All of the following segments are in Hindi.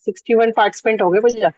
61 पार्टिसिपेंट हो गए भैया।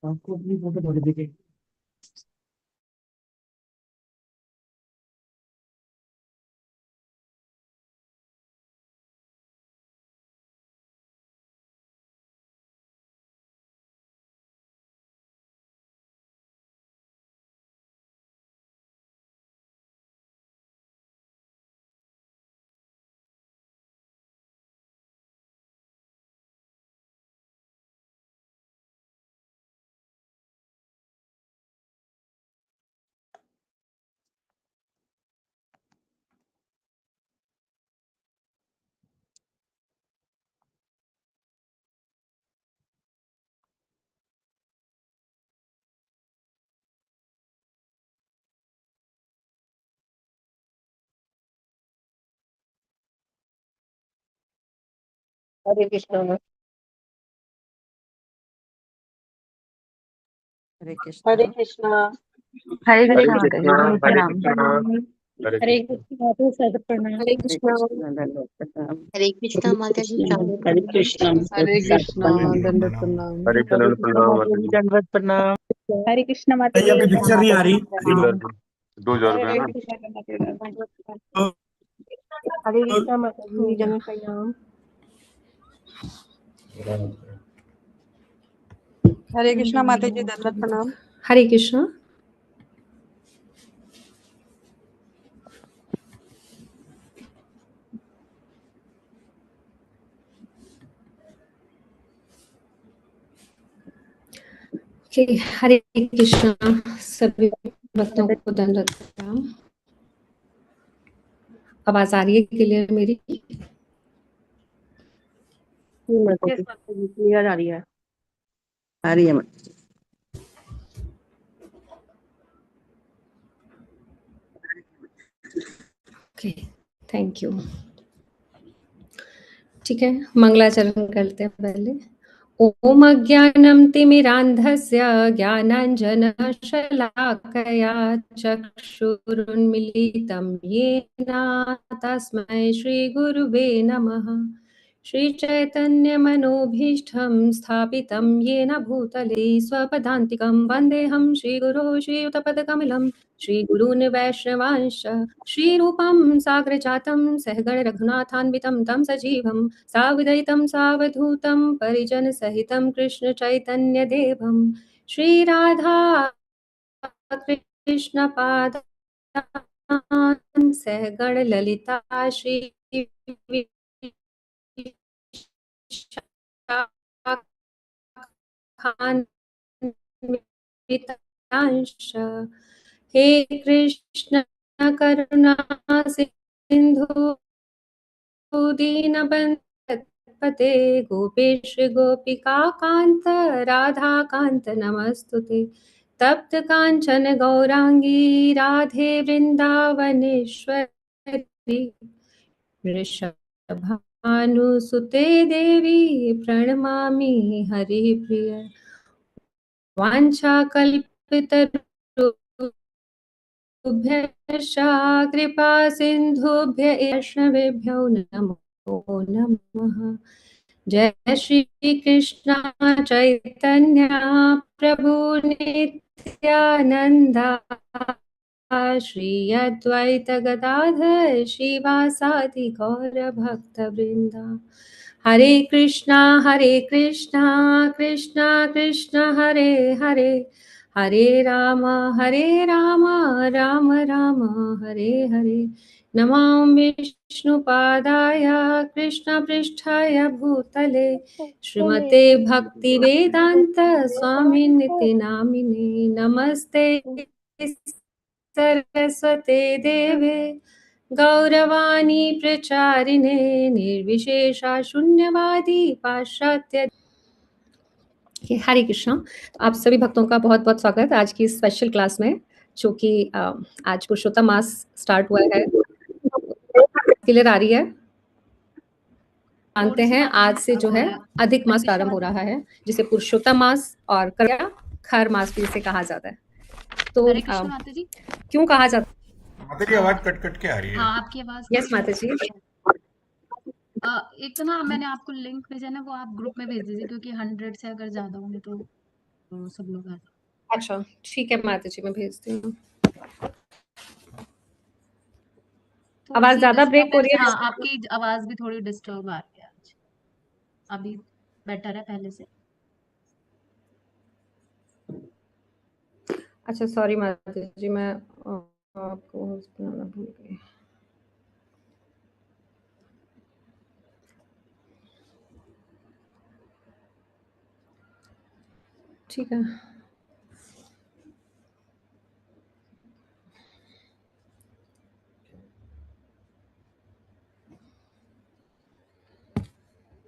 आपको अपनी फोटो थोड़ी दिखे। हरे कृष्णा। हरे हरे कृष्णा। कृष्णा। हरे हरे कृष्णा कृष्णा माता जी हरे प्रणाम। कृष्णा हरे हरे कृष्णा। कृष्ण माता सर प्रणाम। हरे हरे कृष्णा। कृष्णा दंडवत प्रणाम। हरे कृष्णा माता जी चालू हरे कृष्णा। हरे कृष्णा दंडवत प्रणाम। प्रणाम। हरे हरे चरण कृष्णा प्रणाम माता माता जी जी। दंडवत प्रणाम। हरे कृष्ण माता भैया की जी पिक्चर नहीं आ रही। 2000 रुपये ना। हरे कृष्णा माता जी दंडवत प्रणाम। हरे कृष्णा माता जी दंडवत प्रणाम। हरे कृष्णा। Okay, हरे कृष्णा सभी भक्तों को दंडवत प्रणाम। आवाज आ रही है क्लियर मेरी? माता जी क्लियर आ रही है। आ रही है माता जी। Okay, thank you. ठीक है, मंगलाचरण करते हैं पहले। ओम अज्ञानं तिमिरान्धस्य ज्ञानाञ्जनशलाकया चक्षुरुन्मीलितं येन तस्मै श्रीगुरुवे नमः। श्रीचैतन्यमनोभीष्टं स्थापितं येन भूतले स्वपदान्तिकं वन्देऽहं श्रीगुरो श्रीयुतपदकमलं श्रीगुरून् वैष्णवांश्च श्रीरूपं साग्रजातं सहगण रघुनाथान्वितं तं सजीवं सावधैतं सावधूतं परिजनसहितं कृष्णचैतन्यदेवं श्रीराधा कृष्णपादान् सहगण ललिता श्री दुःखान्वितांश हे कृष्ण करुणा सिंधु दीनबन्धुपते गोपेश गोपिका कांत राधा कांत नमस्तुते तप्त कांचन गौरांगी राधे वृंदावनेश्वरी वृषभानुसुते देवी प्रणमामि हरिप्रिय वाञ्छाकल्पितरुभ्यश्च कृपा सिन्धुभ्य वैष्णवेभ्यो नमो नमः। जय श्री कृष्ण चैतन्य प्रभु नित्यानंद श्री अद्वैत गदाधर श्रीवासादि गौर भक्त वृंदा। हरे कृष्णा कृष्णा कृष्णा हरे हरे हरे राम राम राम हरे हरे। नमो विष्णुपादाय कृष्णपृष्ठाय भूतले श्रीमते भक्तिवेदांत स्वामिनिति नामिने नमस्ते सरस्वते देवे गौरवाणी प्रचारिणे निर्विशेषा शून्यवादी पाश्चात्य। हरे कृष्णा। तो आप सभी भक्तों का बहुत बहुत स्वागत है आज की स्पेशल क्लास में, जो कि आज पुरुषोत्तम मास स्टार्ट हुआ है। क्लियर आ रही है? जानते हैं आज से जो है अधिक मास प्रारंभ हो रहा है, जिसे पुरुषोत्तम मास और खर मास भी इसे कहा जाता है। तो माता जी, क्यों कहा जाता है? माता जी आवाज कट कट के आ रही है। हाँ आपकी आवाज। यस माता जी। एक तो ना मैंने आपको लिंक भेजा ना, वो आप ग्रुप में भेज दीजिए, क्योंकि 100 से अगर ज्यादा होंगे तो सब लोग आ जाए। अच्छा ठीक है माता जी, मैं भेजती हूँ। आवाज ज्यादा ब्रेक हो रही है? हाँ आपकी आवाज भी थोड़ी डिस्टर्ब आ रही है आज। अभी बेटर है पहले से? अच्छा सॉरी माता जी, मैं आपको बनाना भूल गई। ठीक है,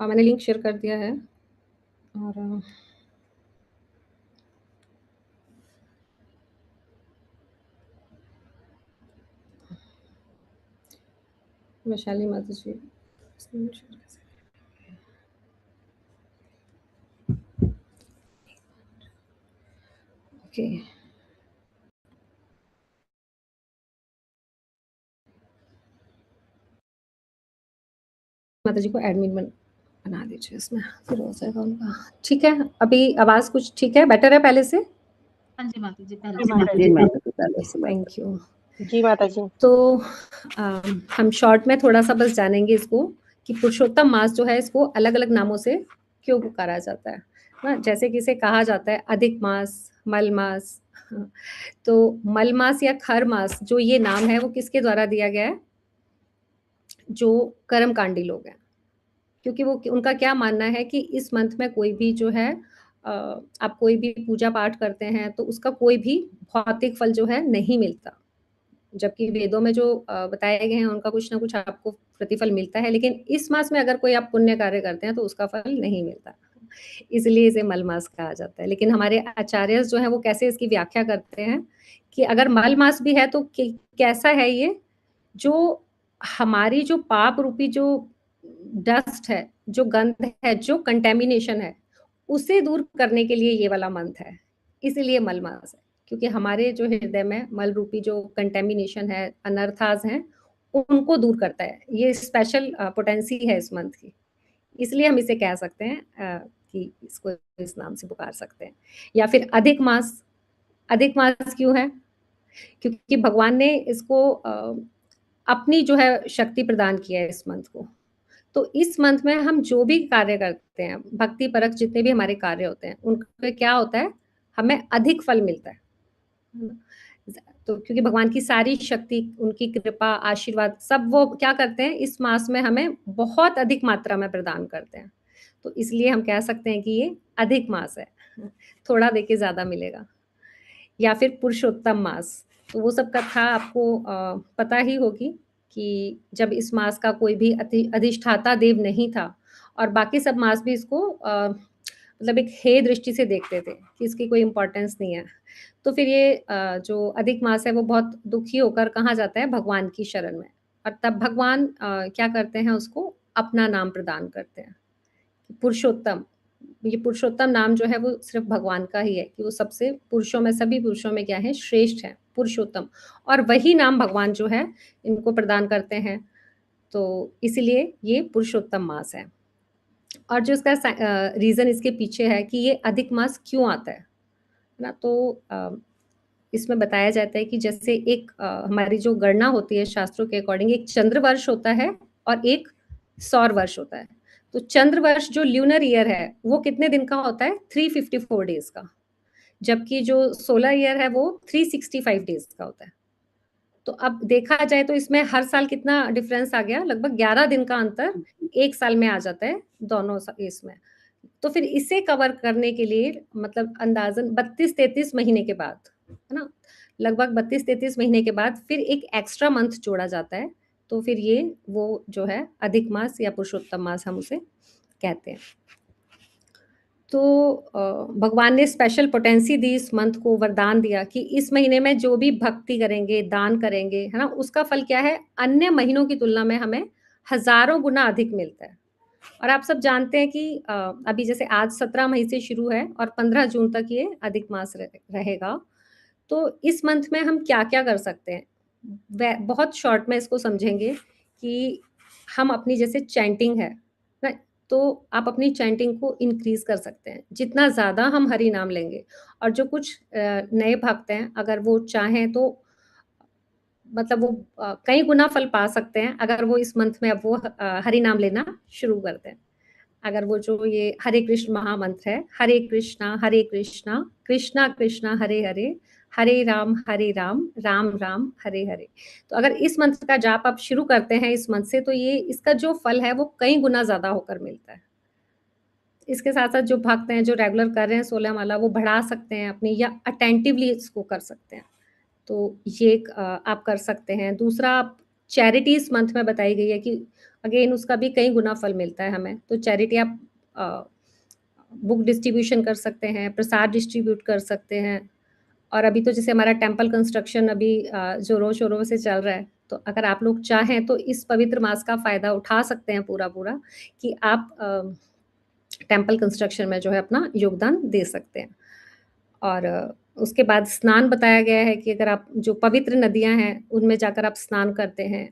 मैंने लिंक शेयर कर दिया है और वैशाली माता जी ओके। माता जी को एडमिन बना दीजिए इसमें, फिर हो जाएगा उनका। ठीक है, अभी आवाज कुछ ठीक है, बेटर है पहले से? हाँ जी माता जी, पहले थैंक यू जी माता जी। तो हम शॉर्ट में थोड़ा सा बस जानेंगे इसको कि पुरुषोत्तम मास जो है इसको अलग अलग नामों से क्यों पुकारा जाता है ना। जैसे कि इसे कहा जाता है अधिक मास, मल मास। तो मल मास या खर मास जो ये नाम है वो किसके द्वारा दिया गया है? जो कर्मकांडी लोग हैं, क्योंकि वो उनका क्या मानना है कि इस मंथ में कोई भी जो है आप कोई भी पूजा पाठ करते हैं तो उसका कोई भी भौतिक फल जो है नहीं मिलता, जबकि वेदों में जो बताए गए हैं उनका कुछ ना कुछ आपको प्रतिफल मिलता है, लेकिन इस मास में अगर कोई आप पुण्य कार्य करते हैं तो उसका फल नहीं मिलता, इसलिए इसे मल मास कहा जाता है। लेकिन हमारे आचार्य जो है वो कैसे इसकी व्याख्या करते हैं कि अगर मल मास भी है तो कैसा है ये, जो हमारी जो पाप रूपी जो डस्ट है, जो गंध है, जो कंटेमिनेशन है, उसे दूर करने के लिए ये वाला मंथ है, इसीलिए मल मास है। क्योंकि हमारे जो हृदय में मल रूपी जो कंटेमिनेशन है, अनर्थास हैं, उनको दूर करता है। ये स्पेशल पोटेंसी है इस मंथ की, इसलिए हम इसे कह सकते हैं कि इसको इस नाम से पुकार सकते हैं। या फिर अधिक मास क्यों है? क्योंकि भगवान ने इसको अपनी जो है शक्ति प्रदान किया है इस मंथ को। तो इस मंथ में हम जो भी कार्य करते हैं, भक्ति परक जितने भी हमारे कार्य होते हैं, उनका क्या होता है, हमें अधिक फल मिलता है। तो क्योंकि भगवान की सारी शक्ति, उनकी कृपा, आशीर्वाद सब वो क्या करते हैं इस मास में हमें बहुत अधिक मात्रा में प्रदान करते हैं। तो इसलिए हम कह सकते हैं कि ये अधिक मास है, थोड़ा देके ज्यादा मिलेगा। या फिर पुरुषोत्तम मास, तो वो सब कथा आपको पता ही होगी कि जब इस मास का कोई भी अधिष्ठाता देव नहीं था और बाकी सब मास भी इसको मतलब एक हे दृष्टि से देखते थे कि इसकी कोई इम्पोर्टेंस नहीं है, तो फिर ये जो अधिक मास है वो बहुत दुखी होकर कहाँ जाता है, भगवान की शरण में, और तब भगवान क्या करते हैं, उसको अपना नाम प्रदान करते हैं, पुरुषोत्तम। ये पुरुषोत्तम नाम जो है वो सिर्फ भगवान का ही है कि वो सबसे पुरुषों में, सभी पुरुषों में क्या है, श्रेष्ठ है, पुरुषोत्तम, और वही नाम भगवान जो है इनको प्रदान करते हैं, तो इसीलिए ये पुरुषोत्तम मास है। और जो इसका रीजन इसके पीछे है कि ये अधिक मास क्यों आता है ना, तो इसमें बताया जाता है कि जैसे एक हमारी जो गणना होती है शास्त्रों के अकॉर्डिंग, एक चंद्र वर्ष होता है और एक सौर वर्ष होता है। तो चंद्र वर्ष जो ल्यूनर ईयर है वो कितने दिन का होता है, 354 डेज का, जबकि जो सोलर ईयर है वो 365 डेज का होता है। तो अब देखा जाए तो इसमें हर साल कितना डिफरेंस आ गया, लगभग 11 दिन का अंतर एक साल में आ जाता है दोनों इसमें। तो फिर इसे कवर करने के लिए मतलब अंदाजन 32-33 महीने के बाद, है ना, लगभग 32-33 महीने के बाद फिर एक एक्स्ट्रा मंथ जोड़ा जाता है, तो फिर ये वो जो है अधिक मास या पुरुषोत्तम मास हम उसे कहते हैं। तो भगवान ने स्पेशल पोटेंसी दी इस मंथ को, वरदान दिया कि इस महीने में जो भी भक्ति करेंगे, दान करेंगे, है ना, उसका फल क्या है, अन्य महीनों की तुलना में हमें हजारों गुना अधिक मिलता है। और आप सब जानते हैं कि अभी जैसे आज 17 मई से शुरू है और 15 जून तक ये अधिक मास रहेगा। तो इस मंथ में हम क्या क्या कर सकते हैं, बहुत शॉर्ट में इसको समझेंगे कि हम अपनी जैसे चैंटिंग है ना, तो आप अपनी चैंटिंग को इंक्रीज कर सकते हैं, जितना ज़्यादा हम हरि नाम लेंगे। और जो कुछ नए भक्त हैं, अगर वो चाहें तो मतलब वो कई गुना फल पा सकते हैं अगर वो इस मंथ में अब वो हरि नाम लेना शुरू करते हैं। अगर वो जो ये हरे कृष्ण महामंत्र है, हरे कृष्णा कृष्णा कृष्णा हरे हरे, हरे राम राम राम हरे हरे, तो अगर इस मंत्र का जाप आप शुरू करते हैं इस मंथ से, तो ये इसका जो फल है वो कई गुना ज्यादा होकर मिलता है। इसके साथ साथ जो भक्त हैं जो रेगुलर कर रहे हैं 16 माला, वो बढ़ा सकते हैं अपनी, या अटेंटिवली इसको कर सकते हैं, तो ये आप कर सकते हैं। दूसरा, आप चैरिटी इस मंथ में बताई गई है कि अगेन उसका भी कई गुना फल मिलता है हमें, तो चैरिटी आप बुक डिस्ट्रीब्यूशन कर सकते हैं, प्रसाद डिस्ट्रीब्यूट कर सकते हैं। और अभी तो जैसे हमारा टेम्पल कंस्ट्रक्शन अभी जोरों शोरों से चल रहा है, तो अगर आप लोग चाहें तो इस पवित्र मास का फायदा उठा सकते हैं पूरा कि आप टेम्पल कंस्ट्रक्शन में जो है अपना योगदान दे सकते हैं। और उसके बाद स्नान बताया गया है कि अगर आप जो पवित्र नदियां हैं उनमें जाकर आप स्नान करते हैं,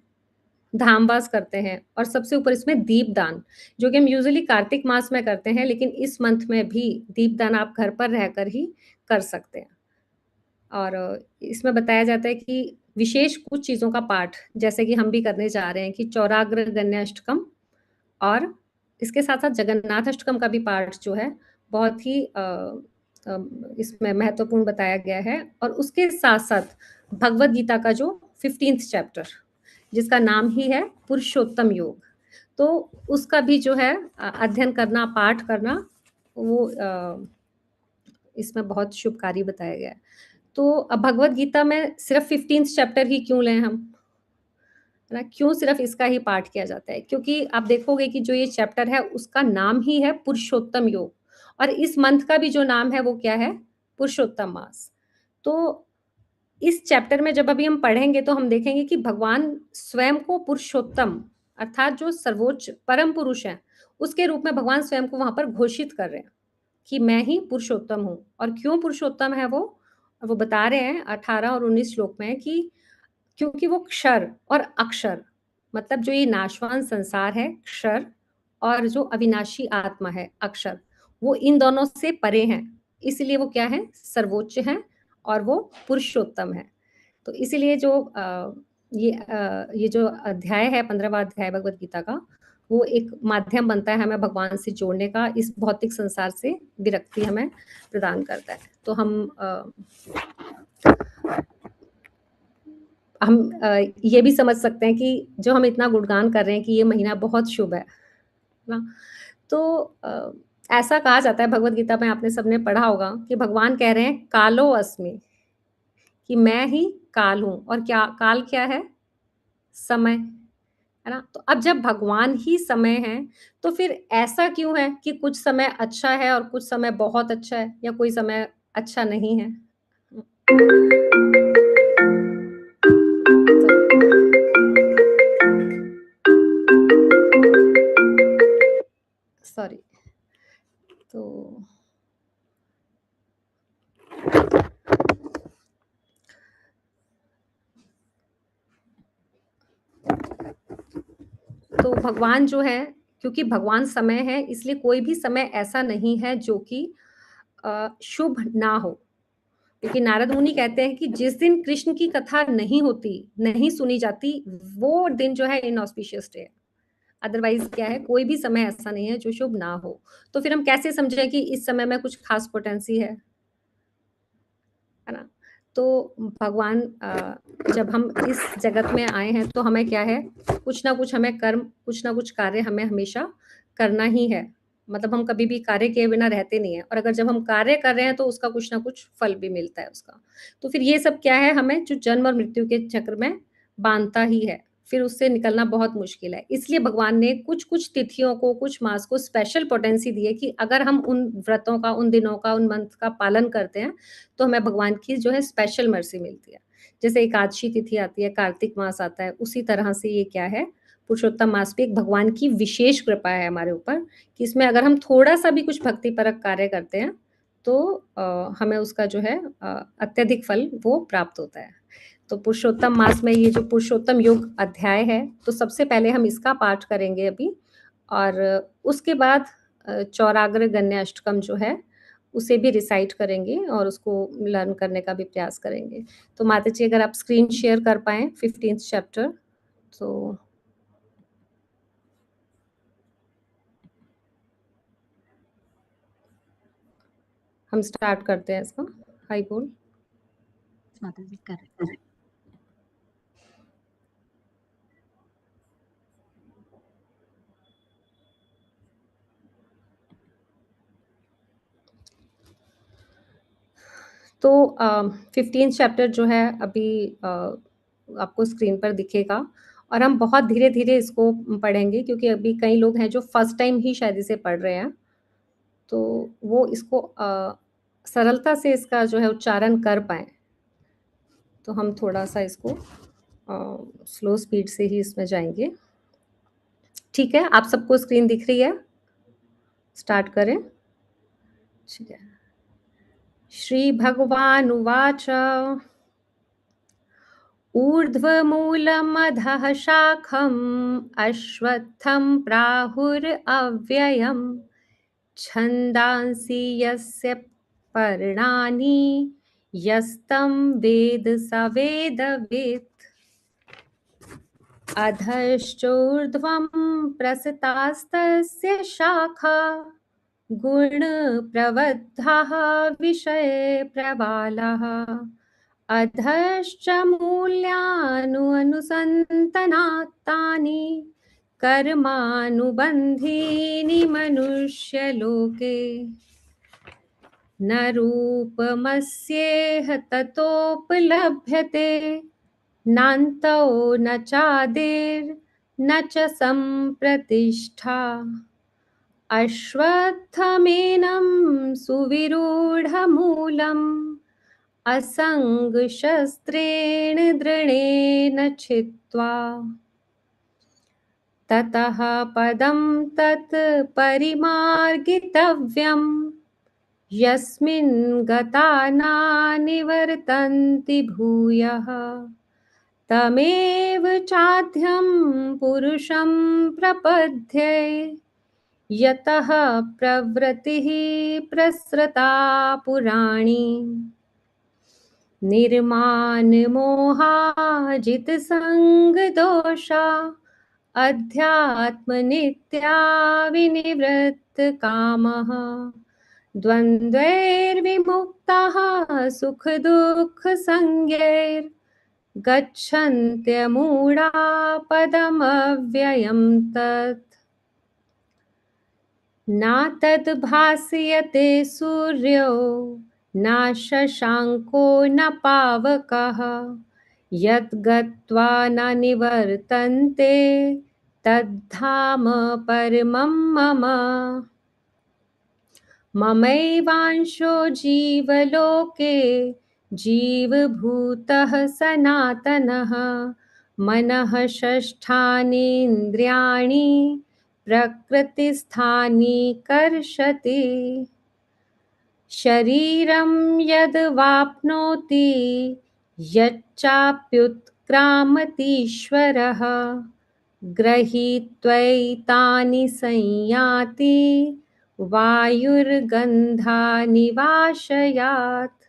धामवास करते हैं, और सबसे ऊपर इसमें दीपदान, जो कि हम यूजुअली कार्तिक मास में करते हैं, लेकिन इस मंथ में भी दीपदान आप घर पर रहकर ही कर सकते हैं। और इसमें बताया जाता है कि विशेष कुछ चीज़ों का पाठ, जैसे कि हम भी करने जा रहे हैं कि चौराग्र गण्याष्टकम, और इसके साथ साथ जगन्नाथ अष्टकम का भी पाठ जो है बहुत ही इसमें महत्वपूर्ण बताया गया है। और उसके साथ साथ भगवद गीता का जो 15th चैप्टर, जिसका नाम ही है पुरुषोत्तम योग, तो उसका भी जो है अध्ययन करना, पाठ करना, वो इसमें बहुत शुभकारी बताया गया है। तो अब भगवद गीता में सिर्फ 15th चैप्टर ही क्यों लें हम, है ना, क्यों सिर्फ इसका ही पाठ किया जाता है, क्योंकि आप देखोगे कि जो ये चैप्टर है उसका नाम ही है पुरुषोत्तम योग, और इस मंथ का भी जो नाम है वो क्या है, पुरुषोत्तम मास। तो इस चैप्टर में जब अभी हम पढ़ेंगे तो हम देखेंगे कि भगवान स्वयं को पुरुषोत्तम, अर्थात जो सर्वोच्च परम पुरुष है, उसके रूप में भगवान स्वयं को वहां पर घोषित कर रहे हैं कि मैं ही पुरुषोत्तम हूँ। और क्यों पुरुषोत्तम है वो बता रहे हैं 18 और 19 श्लोक में कि क्योंकि वो क्षर और अक्षर, मतलब जो ये नाशवान संसार है क्षर, और जो अविनाशी आत्मा है अक्षर, वो इन दोनों से परे हैं, इसलिए वो क्या है, सर्वोच्च है और वो पुरुषोत्तम है। तो इसीलिए जो ये जो अध्याय है 15वां अध्याय भगवद गीता का, वो एक माध्यम बनता है हमें भगवान से जोड़ने का, इस भौतिक संसार से विरक्ति हमें प्रदान करता है। तो हम ये भी समझ सकते हैं कि जो हम इतना गुणगान कर रहे हैं कि ये महीना बहुत शुभ है ना, तो ऐसा कहा जाता है भगवत गीता में, आपने सबने पढ़ा होगा कि भगवान कह रहे हैं कालो अस्मि, कि मैं ही काल हूं। और क्या काल क्या है? समय, है ना। तो अब जब भगवान ही समय है तो फिर ऐसा क्यों है कि कुछ समय अच्छा है और कुछ समय बहुत अच्छा है, या कोई समय अच्छा नहीं है? सॉरी। तो भगवान जो है, क्योंकि भगवान समय है, इसलिए कोई भी समय ऐसा नहीं है जो कि शुभ ना हो। क्योंकि नारद मुनि कहते हैं कि जिस दिन कृष्ण की कथा नहीं होती, नहीं सुनी जाती, वो दिन जो है इनऑस्पिशियस डे है। अदरवाइज क्या है, कोई भी समय ऐसा नहीं है जो शुभ ना हो। तो फिर हम कैसे समझें कि इस समय में कुछ खास पोटेंसी है ना। तो भगवान जब हम इस जगत में आए हैं तो हमें क्या है, कुछ ना कुछ हमें कर्म, कुछ ना कुछ कार्य हमें हमेशा करना ही है। मतलब हम कभी भी कार्य किए बिना रहते नहीं है, और अगर जब हम कार्य कर रहे हैं तो उसका कुछ ना कुछ फल भी मिलता है उसका। तो फिर ये सब क्या है, हमें जो जन्म और मृत्यु के चक्र में बांधता ही है, फिर उससे निकलना बहुत मुश्किल है। इसलिए भगवान ने कुछ कुछ तिथियों को, कुछ मास को स्पेशल पोटेंसी दी है कि अगर हम उन व्रतों का, उन दिनों का, उन मंथ का पालन करते हैं तो हमें भगवान की जो है स्पेशल मर्सी मिलती है। जैसे एकादशी तिथि आती है, कार्तिक मास आता है, उसी तरह से ये क्या है, पुरुषोत्तम मास भी एक भगवान की विशेष कृपा है हमारे ऊपर, कि इसमें अगर हम थोड़ा सा भी कुछ भक्ति परक कार्य करते हैं तो हमें उसका जो है अत्यधिक फल वो प्राप्त होता है। तो पुरुषोत्तम मास में ये जो पुरुषोत्तम योग अध्याय है, तो सबसे पहले हम इसका पाठ करेंगे अभी, और उसके बाद चौराग्र गण्य अष्टकम जो है उसे भी रिसाइट करेंगे और उसको लर्न करने का भी प्रयास करेंगे। तो माता जी अगर आप स्क्रीन शेयर कर पाएं 15th चैप्टर, तो हम स्टार्ट करते हैं इसका। हाई बोल। माता जी कर रहे हैं। तो 15th चैप्टर जो है अभी आपको स्क्रीन पर दिखेगा, और हम बहुत धीरे धीरे इसको पढ़ेंगे, क्योंकि अभी कई लोग हैं जो फर्स्ट टाइम ही शायद इसे पढ़ रहे हैं, तो वो इसको सरलता से इसका जो है उच्चारण कर पाएँ। तो हम थोड़ा सा इसको स्लो स्पीड से ही इसमें जाएंगे। ठीक है, आप सबको स्क्रीन दिख रही है? स्टार्ट करें। ठीक है। श्री भगवान उवाच ऊर्ध्वमूलमधः शाखम् अश्वत्थं प्राहुरव्ययम् छन्दांसि यस्य पर्णानि यस्तं वेद स वेदवित् अधश्चोर्ध्वं प्रसृतास्तस्य शाखा गुणप्रवद्धाः विषयप्रबालाः अधश्च मूल्यानुसन्तनात्तानि कर्मानुबन्धीनि मनुष्यलोके न रूपमस्येह ततोपलभ्यते नान्तो न चादिर्न च सम्प्रतिष्ठा अश्वत्थमेनं सुविरूढमूलम् असङ्गशस्त्रेण दृढेन छित्त्वा ततः पदं तत् परिमार्गितव्यम् यस्मिन् गता नानिवर्तन्ति भूयः तमेव चाद्यं पुरुषं प्रपद्ये यतः प्रवृत्तिः प्रसृता पुराणी निर्मानमोहाजितसङ्गदोषा अध्यात्मनित्या विनिवृत्तकामः द्वन्द्वैर्विमुक्ताः सुखदुःखसंज्ञैर्गच्छन्त्यमूढा पदमव्ययं तत्। ना तद्भासयते सूर्यो न शशाङ्को न पावकः यद्गत्वा न निवर्तन्ते तद्धाम परमं मम। ममैवांशो जीवलोके जीवभूतः सनातनः मनः षष्ठानीन्द्रियाणि प्रकृतिस्थानि कर्षति। शरीरं यद्वाप्नोति यच्चाप्युत्क्रामतीश्वरः गृहीत्वैतानि संयाति वायुर्गन्धानि वाशयात्।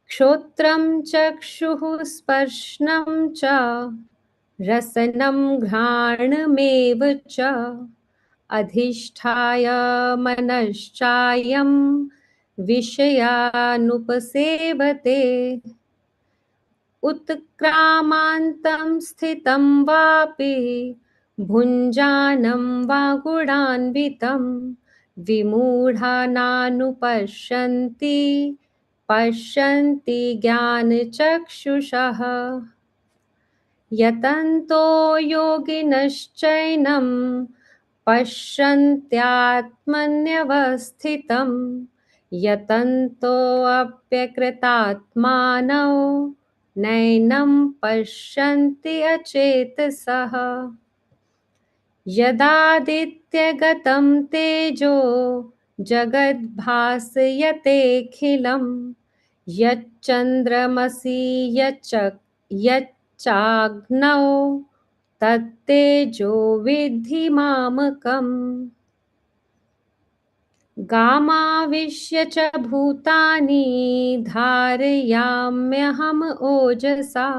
श्रोत्रं चक्षुः स्पर्शनं च रसनं घ्राणमेव च अधिष्ठाय मनश्चायं विषयानुपसेवते। उत्क्रामान्तं स्थितं वापि भुञ्जानं वा गुणान्वितं विमूढानानुपश्यन्ति पश्यन्ति ज्ञानचक्षुषः। यतन्तो योगिनश्चैनं पश्यन्त्यात्मन्यवस्थितं यतन्तोऽप्यकृतात्मानो नैनं पश्यन्ति अचेतसः। यदादित्यगतं तेजो जगद्भासयतेऽखिलं यच्चन्द्रमसि यच्चाग्नौ तत्तेजो विद्धि मामकम्। गामाविश्य च भूतानि धारयाम्यहम् ओजसा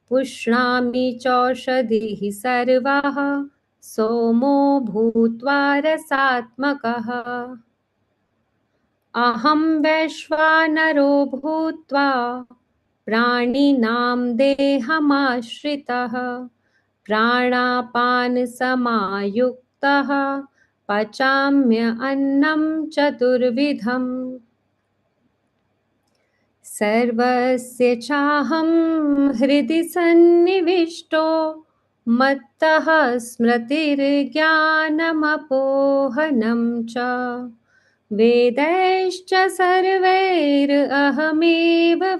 पुष्णामि चौषधिः सर्वाः सोमो भूत्वा रसात्मकः। अहं वैश्वानरो भूत्वा प्राणिनां देहमाश्रितः प्राणापानसमायुक्तः पचाम्य अन्नं चतुर्विधम्। सर्वस्य चाहं हृदि सन्निविष्टो मत्तः स्मृतिर्ज्ञानमपोहनं च वेदैश्च सर्वैरहमेव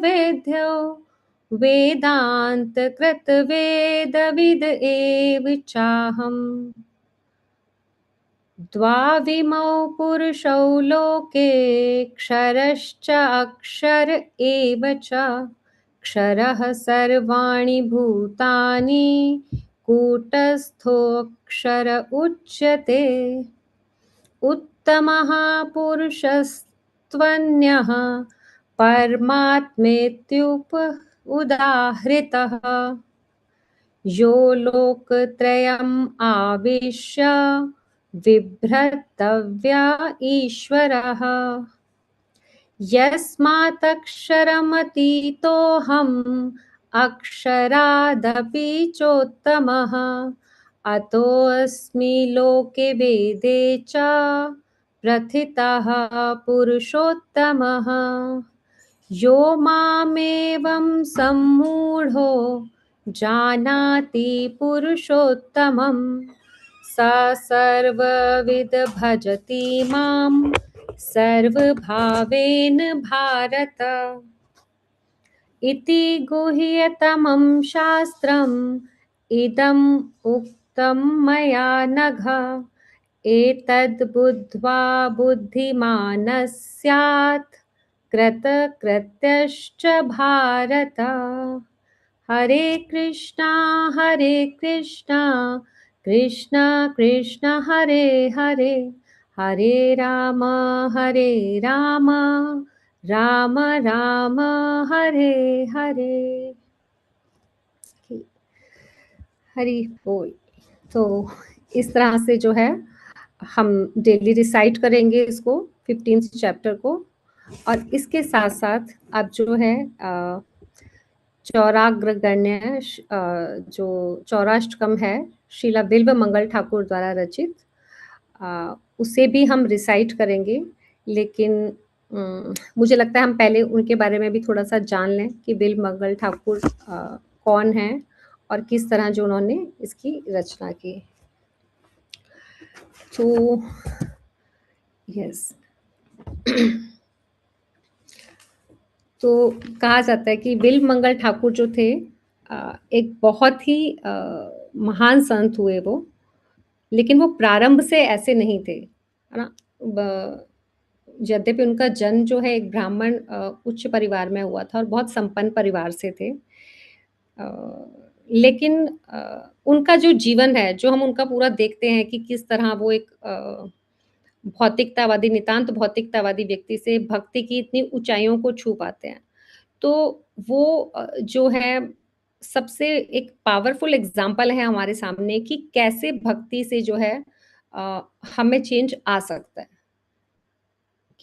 वेद्यो वेदान्तकृतवेदविद एव चाहम्। द्वाविमौ पुरुषौ लोके क्षरश्च अक्षर एव च क्षरः सर्वाणि भूतानि कूटस्थोऽक्षर उच्यते। उत्तमः पुरुषस्त्वन्यः परमात्मेत्युपउदाहृतः यो लोकत्रयम् आविश्य बिभ्रतव्य ईश्वरः। यस्मात्क्षरमतीतोऽहम् अक्षरादपि चोत्तमः अतोऽस्मि लोके वेदे च प्रथितः पुरुषोत्तमः। यो मामेवं सम्मूढो जानाति पुरुषोत्तमं स सर्वविद भजति मां सर्वभावेन भारत। इति गुह्यतमं शास्त्रम् इदम् उक्तं मया नघ एतद् बुद्ध्वा बुद्धिमानः स्यात् कृतकृत्यश्च भारत। हरे कृष्णा कृष्ण कृष्ण हरे हरे हरे राम राम राम हरे हरे। हरि बोल। तो इस तरह से जो है हम डेली रिसाइट करेंगे इसको 15th चैप्टर को, और इसके साथ साथ अब जो है चौराग्रगण्य जो चौराष्टकम है श्रीला बिल्व मंगल ठाकुर द्वारा रचित, उसे भी हम रिसाइट करेंगे, लेकिन मुझे लगता है हम पहले उनके बारे में भी थोड़ा-सा जान लें कि बिल मंगल ठाकुर कौन हैं और किस तरह जो उन्होंने इसकी रचना की। तो यस तो कहा जाता है कि बिल मंगल ठाकुर जो थे एक बहुत ही महान संत हुए वो, लेकिन वो प्रारंभ से ऐसे नहीं थे, है ना? यद्यपि उनका जन्म जो है एक ब्राह्मण उच्च परिवार में हुआ था और बहुत संपन्न परिवार से थे, लेकिन उनका जो जीवन है, जो हम उनका पूरा देखते हैं कि किस तरह वो एक भौतिकतावादी, नितांत भौतिकतावादी व्यक्ति से भक्ति की इतनी ऊंचाइयों को छू पाते हैं। तो वो जो है सबसे एक पावरफुल एग्जाम्पल है हमारे सामने कि कैसे भक्ति से जो है हमें चेंज आ सकता है।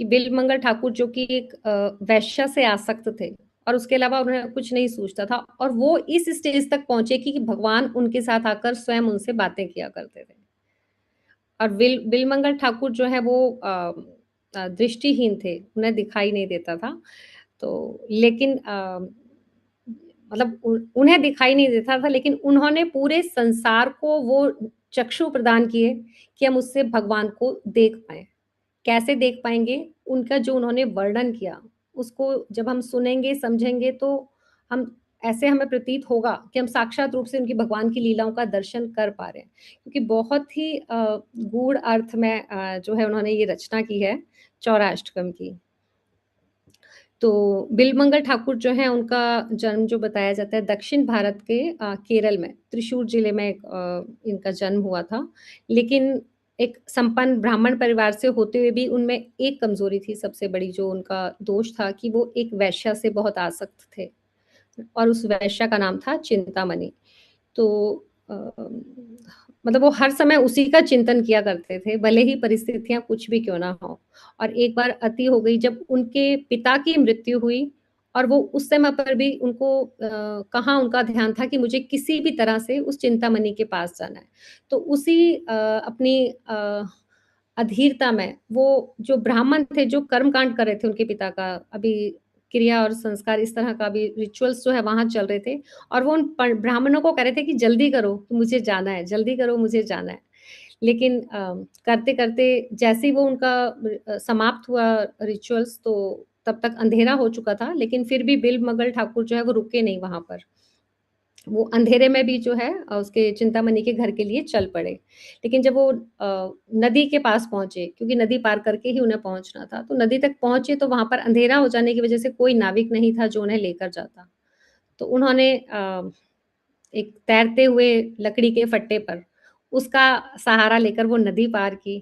कि बिल मंगल ठाकुर जो कि एक वैश्या से आसक्त थे और उसके अलावा उन्हें कुछ नहीं सूझता था, और वो इस स्टेज तक पहुंचे कि भगवान उनके साथ आकर स्वयं उनसे बातें किया करते थे। और बिल मंगल ठाकुर जो है वो दृष्टिहीन थे, उन्हें दिखाई नहीं देता था। तो लेकिन मतलब उन्हें दिखाई नहीं देता था, लेकिन उन्होंने पूरे संसार को वो चक्षु प्रदान किए कि हम उससे भगवान को देख पाएं। कैसे देख पाएंगे? उनका जो उन्होंने वर्णन किया, उसको जब हम सुनेंगे, समझेंगे, तो हमें प्रतीत होगा कि हम साक्षात रूप से उनकी भगवान की लीलाओं का दर्शन कर पा रहे हैं, क्योंकि बहुत ही गूढ़ अर्थ में जो है उन्होंने ये रचना की है चौराष्टकम की। तो बिल मंगल ठाकुर जो है, उनका जन्म जो बताया जाता है दक्षिण भारत के केरल में त्रिशूर जिले में इनका जन्म हुआ था, लेकिन एक संपन्न ब्राह्मण परिवार से होते हुए भी उनमें एक कमजोरी थी सबसे बड़ी, जो उनका दोष था कि वो एक वैश्या से बहुत आसक्त थे, और उस वैश्या का नाम था चिंतामणि। तो मतलब वो हर समय उसी का चिंतन किया करते थे, भले ही परिस्थितियां कुछ भी क्यों ना हो। और एक बार अति हो गई जब उनके पिता की मृत्यु हुई, और वो उस समय पर भी उनको कहाँ उनका ध्यान था कि मुझे किसी भी तरह से उस चिंतामणि के पास जाना है। तो उसी अपनी अधीरता में वो जो ब्राह्मण थे, जो कर्मकांड कर रहे थे उनके पिता का, अभी क्रिया और संस्कार इस तरह का भी रिचुअल्स जो है वहां चल रहे थे, और वो उन ब्राह्मणों को कह रहे थे कि जल्दी करो, मुझे जाना है, जल्दी करो, मुझे जाना है। लेकिन करते करते जैसे ही वो उनका समाप्त हुआ रिचुअल्स, तो तब तक अंधेरा हो चुका था, लेकिन फिर भी बिल मंगल ठाकुर जो है वो रुके नहीं वहां पर। वो अंधेरे में भी जो है उसके चिंतामणि के घर के लिए चल पड़े। लेकिन जब वो नदी के पास पहुंचे, क्योंकि नदी पार करके ही उन्हें पहुंचना था, तो नदी तक पहुंचे तो वहां पर अंधेरा हो जाने की वजह से कोई नाविक नहीं था जो उन्हें लेकर जाता। तो उन्होंने एक तैरते हुए लकड़ी के फट्टे पर उसका सहारा लेकर वो नदी पार की।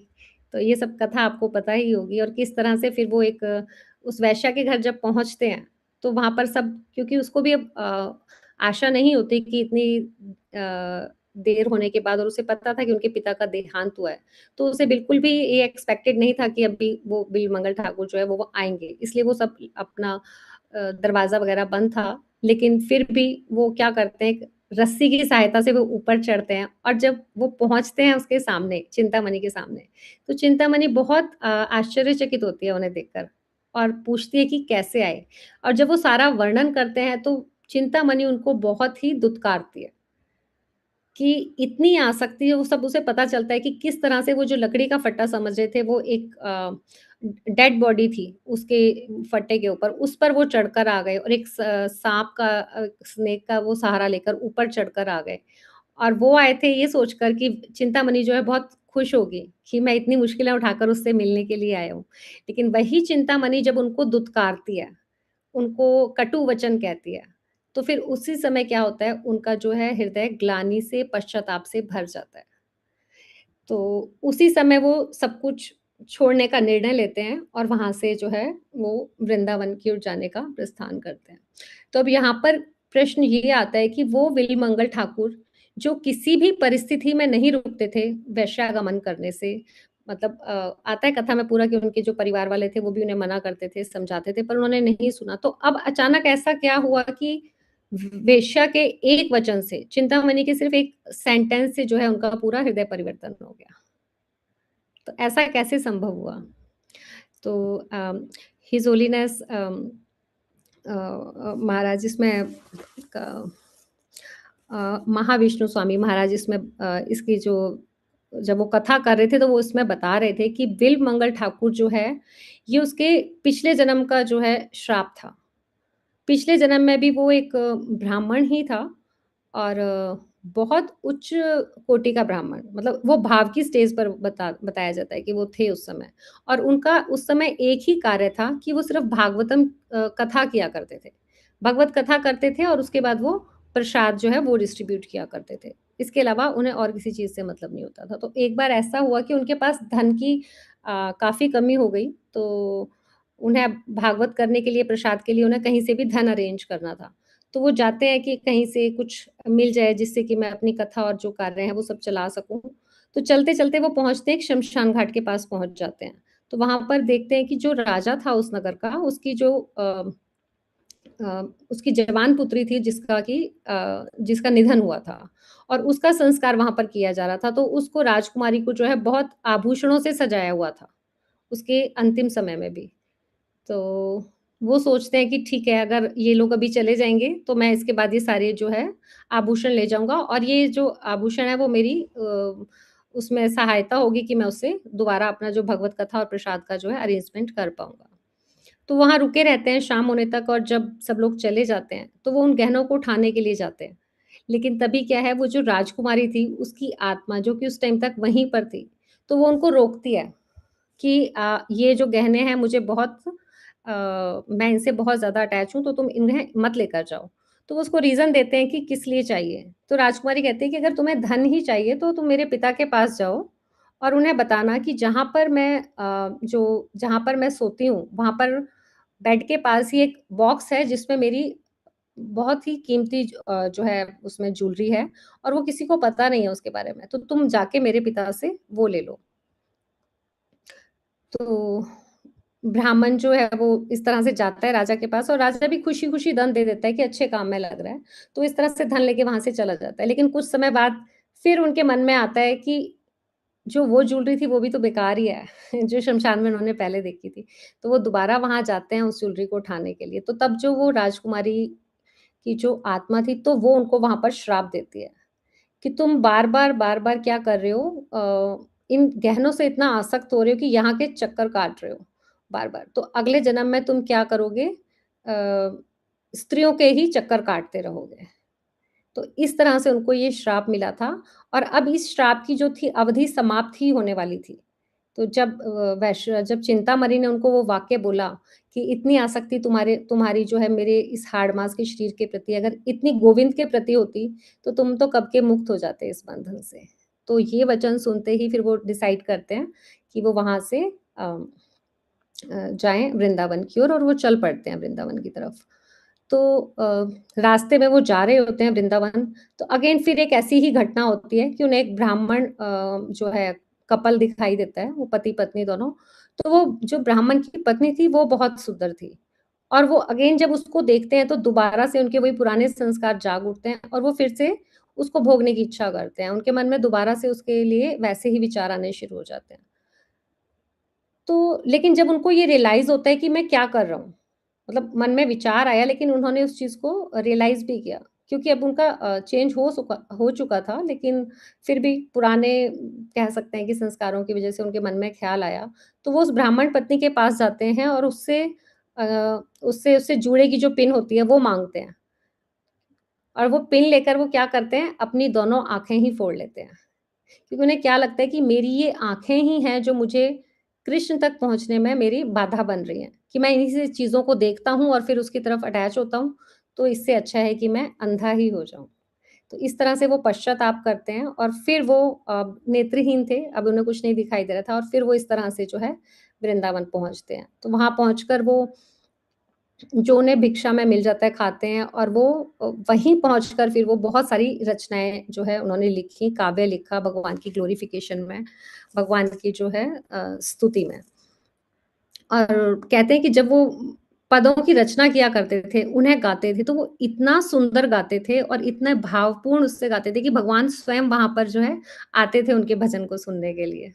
तो ये सब कथा आपको पता ही होगी, और किस तरह से फिर वो एक उस वैश्या के घर जब पहुंचते हैं, तो वहां पर सब, क्योंकि उसको भी अब आशा नहीं होती कि इतनी देर होने के बाद, और उसे पता था कि उनके पिता का देहांत हुआ है, तो उसे बिल्कुल भी ये एक्सपेक्टेड नहीं था कि अभी वो बिल मंगल ठाकुर जो है वो आएंगे। इसलिए वो सब अपना दरवाजा वगैरह बंद था, लेकिन फिर भी वो क्या करते हैं, रस्सी की सहायता से वो ऊपर चढ़ते हैं, और जब वो पहुंचते हैं उसके सामने, चिंतामणि के सामने, तो चिंतामणि बहुत आश्चर्यचकित होती है उन्हें देखकर, और पूछती है कि कैसे आए। और जब वो सारा वर्णन करते हैं तो चिंतामणि उनको बहुत ही दुत्कारती है कि इतनी आसक्ति है, वो सब उसे पता चलता है कि किस तरह से वो जो लकड़ी का फट्टा समझ रहे थे, वो एक डेड बॉडी थी उसके फट्टे के ऊपर, उस पर वो चढ़कर आ गए, और एक सांप का, स्नेक का वो सहारा लेकर ऊपर चढ़कर आ गए। और वो आए थे ये सोचकर कि चिंतामणि जो है बहुत खुश होगी कि मैं इतनी मुश्किलें उठाकर उससे मिलने के लिए आया हूँ। लेकिन वही चिंतामणि जब उनको दुत्कारती है, उनको कटु वचन कहती है, तो फिर उसी समय क्या होता है, उनका जो है हृदय ग्लानि से, पश्चाताप से भर जाता है। तो उसी समय वो सब कुछ छोड़ने का निर्णय लेते हैं, और वहां से जो है वो वृंदावन की ओर जाने का प्रस्थान करते हैं। तो अब यहाँ पर प्रश्न ये आता है कि वो बिल मंगल ठाकुर जो किसी भी परिस्थिति में नहीं रुकते थे वैश्यागमन करने से, मतलब आता है कथा में पूरा कि उनके जो परिवार वाले थे वो भी उन्हें मना करते थे, समझाते थे, पर उन्होंने नहीं सुना। तो अब अचानक ऐसा क्या हुआ कि वेश्या के एक वचन से, चिंतामणि के सिर्फ एक सेंटेंस से जो है उनका पूरा हृदय परिवर्तन हो गया। तो ऐसा कैसे संभव हुआ? तो हिज होलीनेस महाराज इसमें महाविष्णु स्वामी महाराज इसमें इसकी जो जब वो कथा कर रहे थे तो वो इसमें बता रहे थे कि बिल्व मंगल ठाकुर जो है ये उसके पिछले जन्म का जो है श्राप था। पिछले जन्म में भी वो एक ब्राह्मण ही था और बहुत उच्च कोटि का ब्राह्मण, मतलब वो भाव की स्टेज पर बताया जाता है कि वो थे उस समय, और उनका उस समय एक ही कार्य था कि वो सिर्फ भागवतम कथा किया करते थे, भगवत कथा करते थे और उसके बाद वो प्रसाद जो है वो डिस्ट्रीब्यूट किया करते थे। इसके अलावा उन्हें और किसी चीज़ से मतलब नहीं होता था। तो एक बार ऐसा हुआ कि उनके पास धन की काफ़ी कमी हो गई, तो उन्हें भागवत करने के लिए, प्रसाद के लिए उन्हें कहीं से भी धन अरेंज करना था। तो वो जाते हैं कि कहीं से कुछ मिल जाए जिससे कि मैं अपनी कथा और जो कार्य हैं वो सब चला सकूँ। तो चलते-चलते वो पहुँचते हैं, एक शमशान घाट के पास पहुँच जाते हैं। तो वहाँ पर देखते हैं कि जो राजा था उस नगर का, उसकी जो उसकी जवान पुत्री थी जिसका निधन हुआ था और उसका संस्कार वहाँ पर किया जा रहा था। तो उसको, राजकुमारी को जो है बहुत आभूषणों से सजाया हुआ था, उसके अंतिम समय में भी। तो वो सोचते हैं कि ठीक है, अगर ये लोग अभी चले जाएँगे तो मैं इसके बाद ये सारे जो है आभूषण ले जाऊँगा और ये जो आभूषण है वो मेरी उसमें सहायता होगी कि मैं उससे दोबारा अपना जो भगवत कथा और प्रसाद का जो है अरेंजमेंट कर पाऊँगा। तो वहाँ रुके रहते हैं शाम होने तक और जब सब लोग चले जाते हैं, तो वो उन गहनों को उठाने के लिए जाते हैं। लेकिन तभी क्या है, वो जो राजकुमारी थी, उसकी आत्मा जो कि उस टाइम तक वहीं पर थी, तो वो उनको रोकती है कि ये जो गहने हैं मुझे बहुत मैं इनसे बहुत ज़्यादा अटैच हूँ, तो तुम इन्हें मत लेकर जाओ। तो वो उसको रीज़न देते हैं कि किस लिए चाहिए। तो राजकुमारी कहती है कि अगर तुम्हें धन ही चाहिए तो तुम मेरे पिता के पास जाओ और उन्हें बताना कि जहाँ पर मैं सोती हूँ, वहाँ पर बेड के पास ही एक बॉक्स है जिसमें मेरी बहुत ही कीमती जो है उसमें ज्वेलरी है और वो किसी को पता नहीं है उसके बारे में, तो तुम जाके मेरे पिता से वो ले लो। तो ब्राह्मण जो है वो इस तरह से जाता है राजा के पास और राजा भी खुशी-खुशी धन दे देता है कि अच्छे काम में लग रहा है। तो इस तरह से धन लेके वहाँ से चला जाता है। लेकिन कुछ समय बाद फिर उनके मन में आता है कि जो वो ज्वेलरी थी वो भी तो बेकार ही है, जो शमशान में उन्होंने पहले देखी थी। तो वो दोबारा वहाँ जाते हैं उस ज्वेलरी को उठाने के लिए। तो तब जो वो राजकुमारी की जो आत्मा थी, तो वो उनको वहाँ पर श्राप देती है कि तुम बार-बार क्या कर रहे हो, इन गहनों से इतना आसक्त हो रहे हो कि यहाँ के चक्कर काट रहे हो बार-बार। तो अगले जन्म में तुम क्या करोगे, स्त्रियों के ही चक्कर काटते रहोगे। तो इस तरह से उनको ये श्राप मिला था और अब इस श्राप की जो थी अवधि समाप्त ही होने वाली थी। तो जब चिंतामणि ने उनको वो वाक्य बोला कि इतनी आसक्ति तुम्हारी जो है मेरे इस हाड़-माँस के शरीर के प्रति अगर इतनी गोविंद के प्रति होती, तो तुम तो कब के मुक्त हो जाते इस बंधन से। तो ये वचन सुनते ही फिर वो डिसाइड करते हैं कि वो वहाँ से जाएँ वृंदावन की ओर और वो चल पड़ते हैं वृंदावन की तरफ। तो रास्ते में वो जा रहे होते हैं वृंदावन, तो अगेन फिर एक ऐसी ही घटना होती है कि उन्हें एक ब्राह्मण जो है कपल दिखाई देता है, वो पति-पत्नी दोनों। तो वो जो ब्राह्मण की पत्नी थी वो बहुत सुंदर थी और वो अगेन जब उसको देखते हैं तो दोबारा से उनके वही पुराने संस्कार जाग उठते हैं और वो फिर से उसको भोगने की इच्छा करते हैं। उनके मन में दोबारा से उसके लिए वैसे ही विचार आने शुरू हो जाते हैं। तो लेकिन जब उनको ये रियलाइज़ होता है कि मैं क्या कर रहा हूँ, मतलब मन में विचार आया लेकिन उन्होंने उस चीज़ को रियलाइज़ भी किया क्योंकि अब उनका चेंज हो चुका था, लेकिन फिर भी पुराने कह सकते हैं कि संस्कारों की वज़ह से उनके मन में ख़्याल आया। तो वो उस ब्राह्मण पत्नी के पास जाते हैं और उससे जुड़े की जो पिन होती है वो माँगते हैं और वो पिन लेकर वो क्या करते हैं, अपनी दोनों आँखें ही फोड़ लेते हैं। क्योंकि उन्हें क्या लगता है कि मेरी ये आँखें ही हैं जो मुझे कृष्ण तक पहुँचने में मेरी बाधा बन रही हैं, कि मैं इन्हीं से चीज़ों को देखता हूँ और फिर उसकी तरफ अटैच होता हूँ, तो इससे अच्छा है कि मैं अंधा ही हो जाऊँ। तो इस तरह से वो पश्चाताप करते हैं और फिर वो नेत्रहीन थे, अब उन्हें कुछ नहीं दिखाई दे रहा था और फिर वो इस तरह से जो है वृंदावन पहुँचते हैं। तो वहाँ पहुँचकर वो जो उन्हें भिक्षा में मिल जाता है खाते हैं और वो वहीं पहुँचकर फिर वो बहुत सारी रचनाएँ जो है उन्होंने लिखी, काव्य लिखा भगवान की ग्लोरिफ़िकेशन में, भगवान की जो है स्तुति में। और कहते हैं कि जब वो पदों की रचना किया करते थे, उन्हें गाते थे, तो वो इतना सुंदर गाते थे और इतने भावपूर्ण उससे गाते थे कि भगवान स्वयं वहाँ पर जो है आते थे उनके भजन को सुनने के लिए।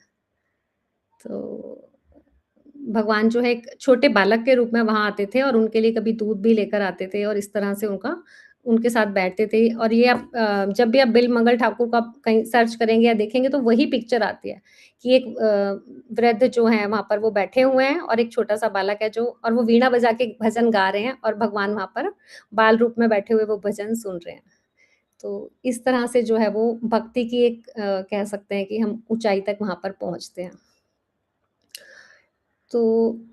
तो भगवान जो है एक छोटे बालक के रूप में वहाँ आते थे और उनके लिए कभी दूध भी लेकर आते थे और इस तरह से उनके साथ बैठते थे। और ये आप जब भी आप बिलमंगल ठाकुर को आप कहीं सर्च करेंगे या देखेंगे तो वही पिक्चर आती है कि एक वृद्ध जो है वहाँ पर वो बैठे हुए हैं और एक छोटा-सा बालक है जो, और वो वीणा बजा के भजन गा रहे हैं और भगवान वहाँ पर बाल रूप में बैठे हुए वो भजन सुन रहे हैं। तो इस तरह से जो है वो भक्ति की एक कह सकते हैं कि हम ऊँचाई तक वहाँ पर पहुँचते हैं। तो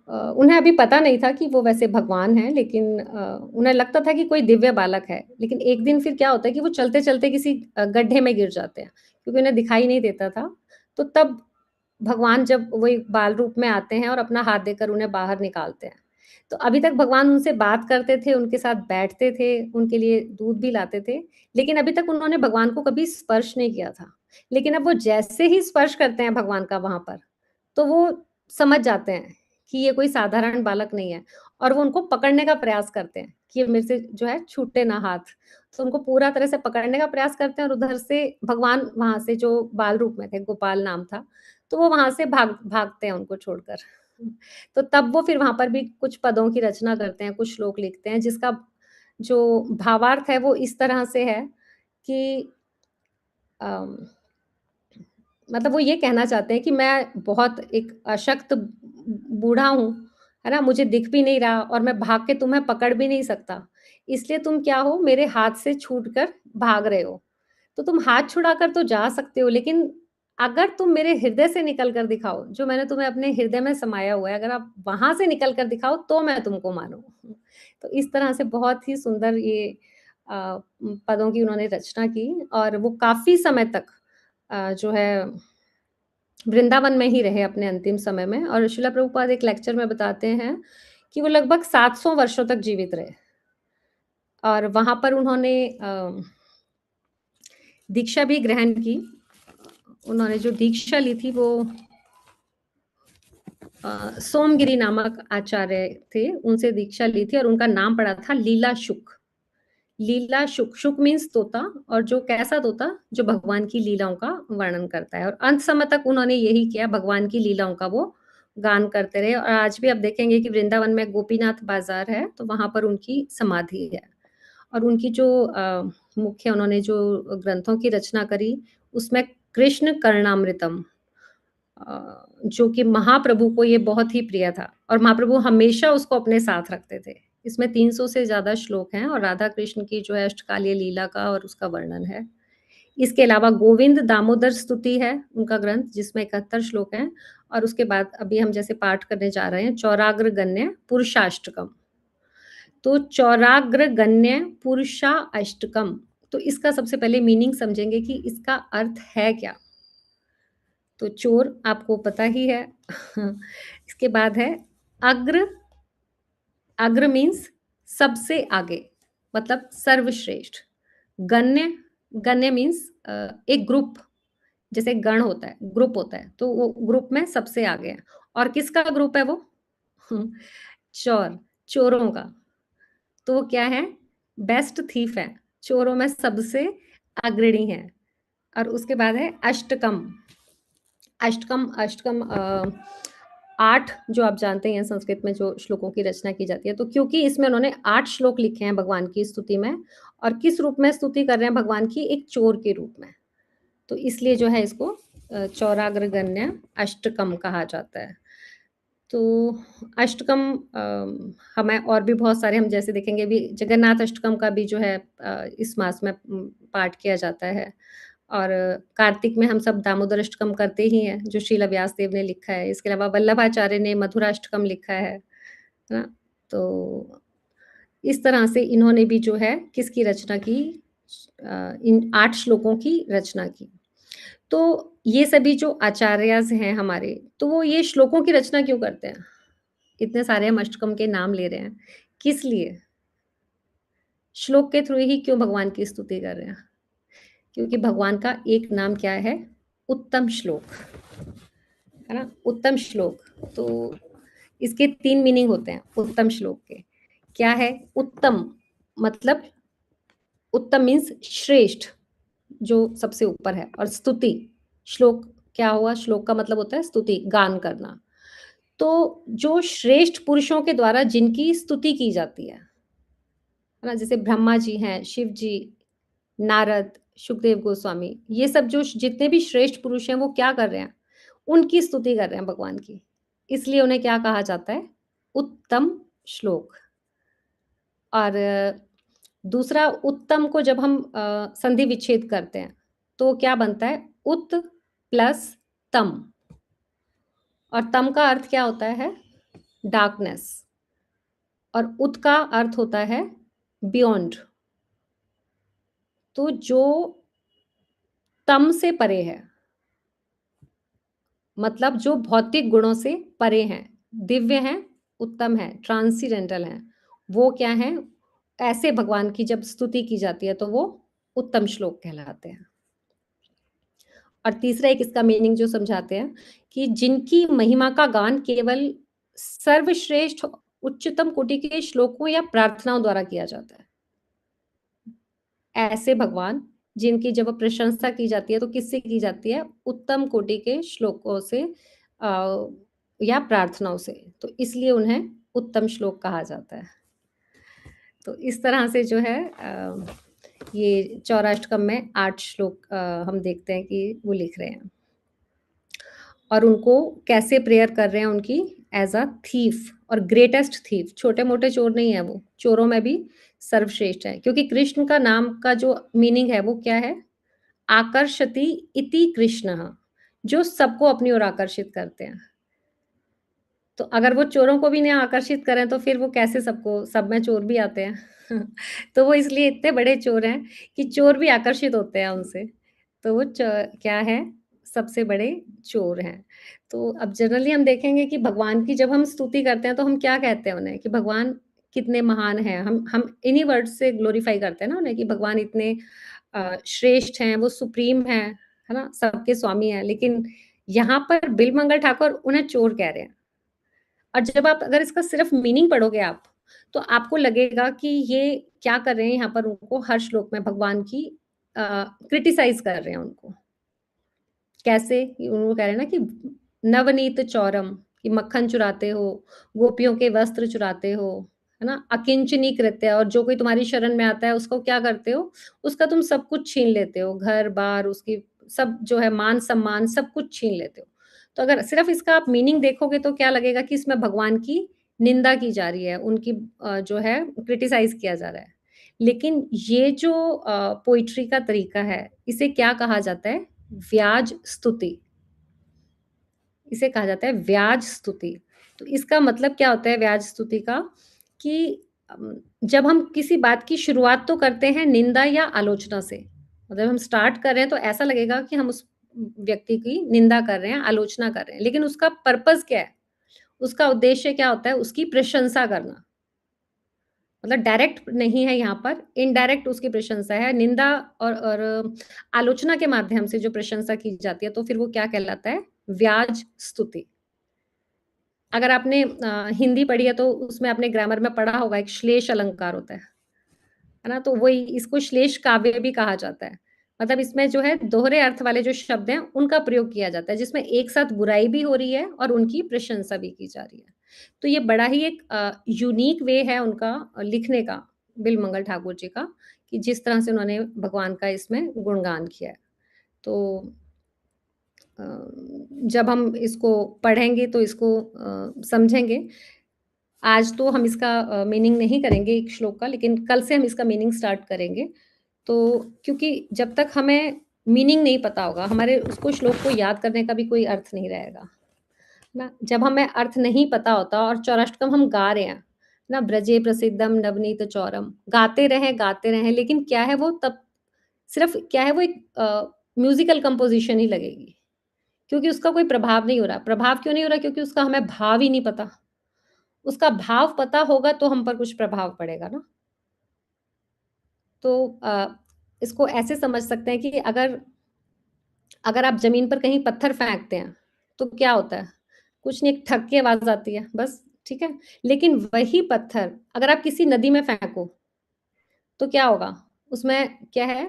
उन्हें अभी पता नहीं था कि वो वैसे भगवान हैं, लेकिन उन्हें लगता था कि कोई दिव्य बालक है। लेकिन एक दिन फिर क्या होता है कि वो चलते-चलते किसी गड्ढे में गिर जाते हैं, क्योंकि उन्हें दिखाई नहीं देता था। तो तब भगवान जब वो एक बाल रूप में आते हैं और अपना हाथ देकर उन्हें बाहर निकालते हैं। तो अभी तक भगवान उनसे बात करते थे, उनके साथ बैठते थे, उनके लिए दूध भी लाते थे, लेकिन अभी तक उन्होंने भगवान को कभी स्पर्श नहीं किया था। लेकिन अब वो जैसे ही स्पर्श करते हैं भगवान का वहाँ पर, तो वो समझ जाते हैं कि ये कोई साधारण बालक नहीं है और वो उनको पकड़ने का प्रयास करते हैं कि ये मेरे से जो है छूटे ना हाथ। तो उनको पूरा तरह से पकड़ने का प्रयास करते हैं और उधर से भगवान वहाँ से जो बाल रूप में थे, गोपाल नाम था, तो वो वहाँ से भागते हैं उनको छोड़कर। तो तब वो फिर वहाँ पर भी कुछ पदों की रचना करते हैं, कुछ श्लोक लिखते हैं जिसका जो भावार्थ है वो इस तरह से है कि अम मतलब वो ये कहना चाहते हैं कि मैं बहुत एक अशक्त बूढ़ा हूँ, है ना? मुझे दिख भी नहीं रहा और मैं भाग के तुम्हें पकड़ भी नहीं सकता। इसलिए तुम क्या हो, मेरे हाथ से छूटकर भाग रहे हो। तो तुम हाथ छुड़ाकर तो जा सकते हो, लेकिन अगर तुम मेरे हृदय से निकल कर दिखाओ, जो मैंने तुम्हें अपने हृदय में समाया हुआ है, अगर आप वहाँ से निकल कर दिखाओ तो मैं तुमको मानूँ। तो इस तरह से बहुत ही सुंदर ये पदों की उन्होंने रचना की और वो काफ़ी समय तक जो है वृंदावन में ही रहे अपने अंतिम समय में। और श्रील प्रभुपाद एक लेक्चर में बताते हैं कि वो लगभग 700 वर्षों तक जीवित रहे और वहाँ पर उन्होंने दीक्षा भी ग्रहण की। उन्होंने जो दीक्षा ली थी वो सोमगिरी नामक आचार्य थे, उनसे दीक्षा ली थी और उनका नाम पड़ा था लीला शुक। लीला शुक, शुक मीन्स तोता, और जो कैसा तोता, जो भगवान की लीलाओं का वर्णन करता है। और अंत समय तक उन्होंने यही किया, भगवान की लीलाओं का वो गान करते रहे। और आज भी आप देखेंगे कि वृंदावन में गोपीनाथ बाजार है, तो वहां पर उनकी समाधि है। और उनकी जो मुख्य उन्होंने जो ग्रंथों की रचना करी उसमें कृष्ण कर्णामृतम, जो कि महाप्रभु को ये बहुत ही प्रिय था और महाप्रभु हमेशा उसको अपने साथ रखते थे। इसमें 300 से ज्यादा श्लोक हैं और राधा कृष्ण की जो है अष्टकालीय लीला का और उसका वर्णन है। इसके अलावा गोविंद दामोदर स्तुति है उनका ग्रंथ, जिसमें 71 श्लोक हैं। और उसके बाद अभी हम जैसे पाठ करने जा रहे हैं चौराग्र गण्य पुरुषाष्टकम। तो चौराग्र गण्य पुरुषा अष्टकम, तो इसका सबसे पहले मीनिंग समझेंगे कि इसका अर्थ है क्या। तो चोर आपको पता ही है। इसके बाद है अग्र, अग्र मीन्स सबसे आगे, मतलब सर्वश्रेष्ठ। गण्य, गण्य मीन्स एक ग्रुप, जैसे गण होता है, ग्रुप होता है, तो वो ग्रुप में सबसे आगे है। और किसका ग्रुप है वो? चोर, चोरों का। तो वो क्या है? बेस्ट थीफ है, चोरों में सबसे अग्रणी है। और उसके बाद है अष्टकम। अष्टकम, अष्टकम 8 जो आप जानते हैं संस्कृत में जो श्लोकों की रचना की जाती है। तो क्योंकि इसमें उन्होंने 8 श्लोक लिखे हैं भगवान की स्तुति में, और किस रूप में स्तुति कर रहे हैं भगवान की? एक चोर के रूप में। तो इसलिए जो है इसको चौराग्रगण्य अष्टकम कहा जाता है। तो अष्टकम हमें और भी बहुत सारे हम जैसे देखेंगे भी, जगन्नाथ अष्टकम का भी जो है इस मास में पाठ किया जाता है। और कार्तिक में हम सब दामोदर अष्टकम करते ही हैं, जो श्रील व्यासदेव ने लिखा है। इसके अलावा वल्लभाचार्य ने मधुराष्टकम लिखा है ना। तो इस तरह से इन्होंने भी जो है किसकी रचना की? इन 8 श्लोकों की रचना की। तो ये सभी जो आचार्यज हैं हमारे, तो वो ये श्लोकों की रचना क्यों करते हैं? इतने सारे हम अष्टकम के नाम ले रहे हैं, किस लिए? श्लोक के थ्रू ही क्यों भगवान की स्तुति कर रहे हैं? क्योंकि भगवान का एक नाम क्या है? उत्तम श्लोक, है ना। उत्तम श्लोक, तो इसके 3 मीनिंग होते हैं उत्तम श्लोक के। क्या है उत्तम? मतलब उत्तम मीन्स श्रेष्ठ, जो सबसे ऊपर है। और स्तुति, श्लोक क्या हुआ, श्लोक का मतलब होता है स्तुति, गान करना। तो जो श्रेष्ठ पुरुषों के द्वारा जिनकी स्तुति की जाती है ना, जैसे ब्रह्मा जी हैं, शिव जी, नारद, सुखदेव गोस्वामी, ये सब जो जितने भी श्रेष्ठ पुरुष हैं वो क्या कर रहे हैं, उनकी स्तुति कर रहे हैं भगवान की। इसलिए उन्हें क्या कहा जाता है, उत्तम श्लोक। और दूसरा, उत्तम को जब हम संधि विच्छेद करते हैं तो क्या बनता है, उत प्लस तम। और तम का अर्थ क्या होता है, डार्कनेस, और उत का अर्थ होता है बियॉन्ड। तो जो तम से परे है, मतलब जो भौतिक गुणों से परे हैं, दिव्य हैं, उत्तम है, ट्रांसीडेंटल हैं, वो क्या है, ऐसे भगवान की जब स्तुति की जाती है तो वो उत्तम श्लोक कहलाते हैं। और तीसरा एक इसका मीनिंग जो समझाते हैं कि जिनकी महिमा का गान केवल सर्वश्रेष्ठ उच्चतम कोटि के श्लोकों या प्रार्थनाओं द्वारा किया जाता है। ऐसे भगवान जिनकी जब प्रशंसा की जाती है तो किससे की जाती है, उत्तम कोटि के श्लोकों से या प्रार्थनाओं से, तो इसलिए उन्हें उत्तम श्लोक कहा जाता है। तो इस तरह से जो है ये चौराष्टकम में 8 श्लोक हम देखते हैं कि वो लिख रहे हैं, और उनको कैसे प्रेयर कर रहे हैं, उनकी एज अ थीफ और ग्रेटेस्ट थीफ। छोटे मोटे चोर नहीं है वो, चोरों में भी सर्वश्रेष्ठ है, क्योंकि कृष्ण का नाम का जो मीनिंग है वो क्या है, आकर्षति इति कृष्ण, जो सबको अपनी ओर आकर्षित करते हैं। तो अगर वो चोरों को भी नहीं आकर्षित करें तो फिर वो कैसे सबको, सब में चोर भी आते हैं तो वो इसलिए इतने बड़े चोर हैं कि चोर भी आकर्षित होते हैं उनसे। तो वो क्या है, सबसे बड़े चोर हैं। तो अब जनरली हम देखेंगे कि भगवान की जब हम स्तुति करते हैं तो हम क्या कहते हैं उन्हें, कि भगवान कितने महान हैं। हम इन्हीं वर्ड से ग्लोरीफाई करते हैं ना उन्हें, कि भगवान इतने श्रेष्ठ हैं, वो सुप्रीम है ना, सबके स्वामी हैं। लेकिन यहाँ पर बिलमंगल ठाकुर उन्हें चोर कह रहे हैं। और जब आप अगर इसका सिर्फ मीनिंग पढ़ोगे आप, तो आपको लगेगा कि ये क्या कर रहे हैं, यहाँ पर उनको हर श्लोक में भगवान की क्रिटिसाइज कर रहे हैं उनको। कैसे, उनको कह रहे हैं ना कि नवनीत चौरम, कि मक्खन चुराते हो, गोपियों के वस्त्र चुराते हो, है ना, अकिंचनी कृत्य, और जो कोई तुम्हारी शरण में आता है उसको क्या करते हो, उसका तुम सब कुछ छीन लेते हो, घर बार, उसकी सब जो है मान सम्मान सब कुछ छीन लेते हो। तो अगर सिर्फ इसका आप मीनिंग देखोगे तो क्या लगेगा कि इसमें भगवान की निंदा की जा रही है, उनकी जो है क्रिटिसाइज किया जा रहा है। लेकिन ये जो पोइट्री का तरीका है, इसे क्या कहा जाता है, व्याज स्तुति। इसे कहा जाता है व्याज स्तुति। तो इसका मतलब क्या होता है व्याज स्तुति का, कि जब हम किसी बात की शुरुआत तो करते हैं निंदा या आलोचना से, मतलब हम स्टार्ट कर रहे हैं तो ऐसा लगेगा कि हम उस व्यक्ति की निंदा कर रहे हैं, आलोचना कर रहे हैं, लेकिन उसका पर्पस क्या है, उसका उद्देश्य क्या होता है, उसकी प्रशंसा करना। मतलब डायरेक्ट नहीं है, यहाँ पर इनडायरेक्ट उसकी प्रशंसा है। निंदा और आलोचना के माध्यम से जो प्रशंसा की जाती है तो फिर वो क्या कहलाता है, व्याज स्तुति। अगर आपने हिंदी पढ़ी है तो उसमें आपने ग्रामर में पढ़ा होगा, एक श्लेष अलंकार होता है ना, तो वही इसको श्लेष काव्य भी कहा जाता है। मतलब इसमें जो है दोहरे अर्थ वाले जो शब्द हैं उनका प्रयोग किया जाता है, जिसमें एक साथ बुराई भी हो रही है और उनकी प्रशंसा भी की जा रही है। तो ये बड़ा ही एक यूनिक वे है उनका लिखने का, बिलमंगल ठाकुर जी का, कि जिस तरह से उन्होंने भगवान का इसमें गुणगान किया है। तो जब हम इसको पढ़ेंगे तो इसको समझेंगे। आज तो हम इसका मीनिंग नहीं करेंगे एक श्लोक का, लेकिन कल से हम इसका मीनिंग स्टार्ट करेंगे। तो क्योंकि जब तक हमें मीनिंग नहीं पता होगा, हमारे उसको श्लोक को याद करने का भी कोई अर्थ नहीं रहेगा ना। जब हमें अर्थ नहीं पता होता और चौराष्टकम हम गा रहे हैं ना, ब्रजे प्रसिद्धम नवनीत चौरम, गाते रहें, लेकिन क्या है वो, तब सिर्फ क्या है वो एक म्यूजिकल कंपोजिशन ही लगेगी, क्योंकि उसका कोई प्रभाव नहीं हो रहा। प्रभाव क्यों नहीं हो रहा, क्योंकि उसका हमें भाव ही नहीं पता। उसका भाव पता होगा तो हम पर कुछ प्रभाव पड़ेगा ना। तो इसको ऐसे समझ सकते हैं कि अगर आप जमीन पर कहीं पत्थर फेंकते हैं तो क्या होता है, कुछ नहीं, एक ठक की आवाज आती है बस, ठीक है। लेकिन वही पत्थर अगर आप किसी नदी में फेंको तो क्या होगा, उसमें क्या है,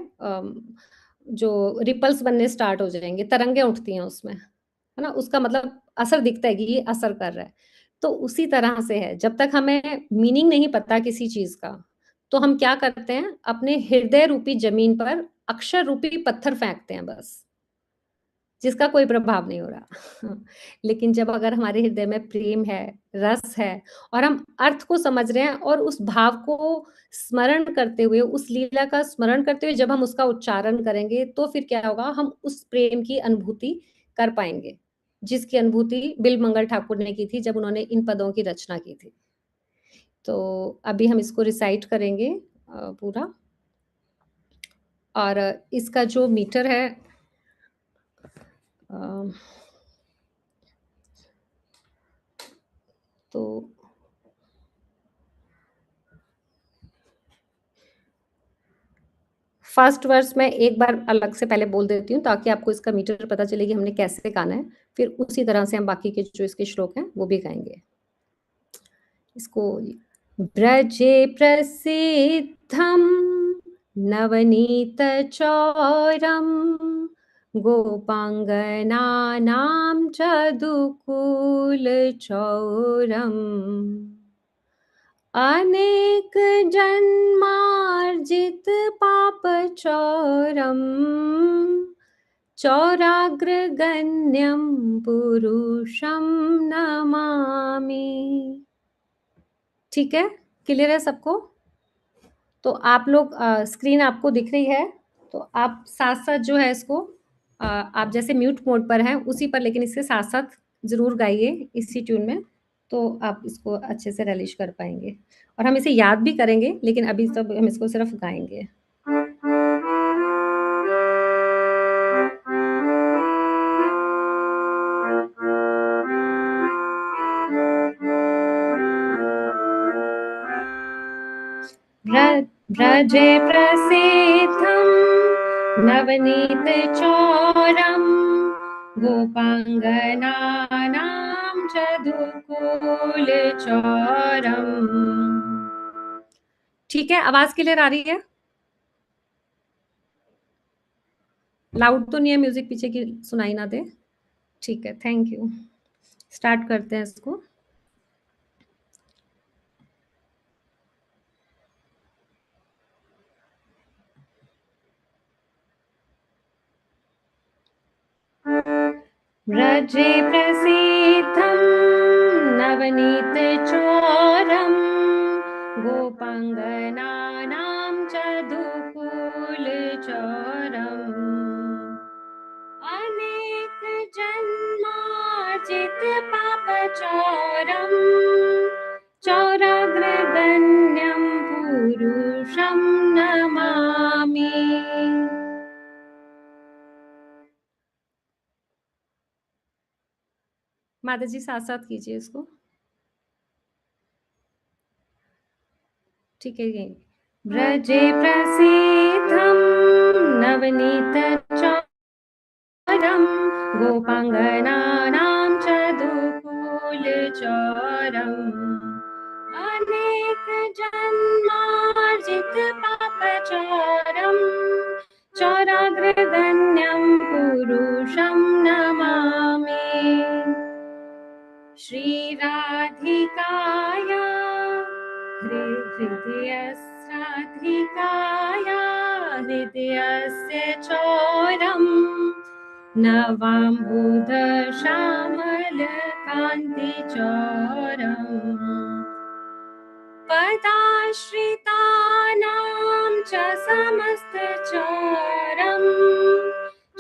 जो रिपल्स बनने स्टार्ट हो जाएंगे, तरंगे उठती हैं उसमें, है ना, उसका मतलब असर दिखता है कि ये असर कर रहा है। तो उसी तरह से है, जब तक हमें मीनिंग नहीं पता किसी चीज का, तो हम क्या करते हैं, अपने हृदय रूपी जमीन पर अक्षर रूपी पत्थर फेंकते हैं बस, जिसका कोई प्रभाव नहीं हो रहा। लेकिन जब अगर हमारे हृदय में प्रेम है, रस है, और हम अर्थ को समझ रहे हैं और उस भाव को स्मरण करते हुए, उस लीला का स्मरण करते हुए जब हम उसका उच्चारण करेंगे, तो फिर क्या होगा, हम उस प्रेम की अनुभूति कर पाएंगे, जिसकी अनुभूति बिल मंगल ठाकुर ने की थी जब उन्होंने इन पदों की रचना की थी। तो अभी हम इसको रिसाइट करेंगे पूरा, और इसका जो मीटर है, तो फर्स्ट वर्स में एक बार अलग से पहले बोल देती हूँ, ताकि आपको इसका मीटर पता चले कि हमने कैसे गाना है, फिर उसी तरह से हम बाकी के जो इसके श्लोक हैं वो भी गाएंगे इसको। ब्रजे प्रसिद्धम नवनीत चौरम गोपांगनानां चदुकुल चौरम अनेक जन्मार्जित पाप चौरम चौराग्रगण्यं पुरुषं नमामि। ठीक है, क्लियर है सबको? तो आप लोग स्क्रीन आपको दिख रही है, तो आप साथ साथ जो है इसको आप जैसे म्यूट मोड पर हैं उसी पर, लेकिन इसके साथ साथ जरूर गाइए इसी ट्यून में, तो आप इसको अच्छे से रिलीज कर पाएंगे। और हम इसे याद भी करेंगे, लेकिन अभी सब हम इसको सिर्फ गाएंगे। ब्रजे प्रसिद्धं नवनीत चौरम गोपांगनानां चदुकुल चौरम। ठीक है, आवाज क्लियर आ रही है? लाउड तो नहीं है म्यूजिक पीछे की, सुनाई ना दे? ठीक है, थैंक यू। स्टार्ट करते हैं इसको। ब्रजे प्रसिद्धं नवनीत चौरम गोपांगनानां चदुकुल चौरम अनेक जन्मार्जित पाप चौरम चौराग्रगण्यं पुरुषं नमामि। माता जी साथ साथ कीजिए इसको। ठीक है, ये ब्रजे प्रसिद्धं नवनीत चौरम गोपांगनानां चदुकुल चौरम अनेक जन्मार्जित पाप चौरम चौराग्रगण्यं पुरुषं नमामि। श्रीराधिकाया हृदयस्राधिकाया हृदयस्य चौरं नवाम्बुदश्यामलकान्तिचौरम् पदाश्रितानां च समस्तचौरं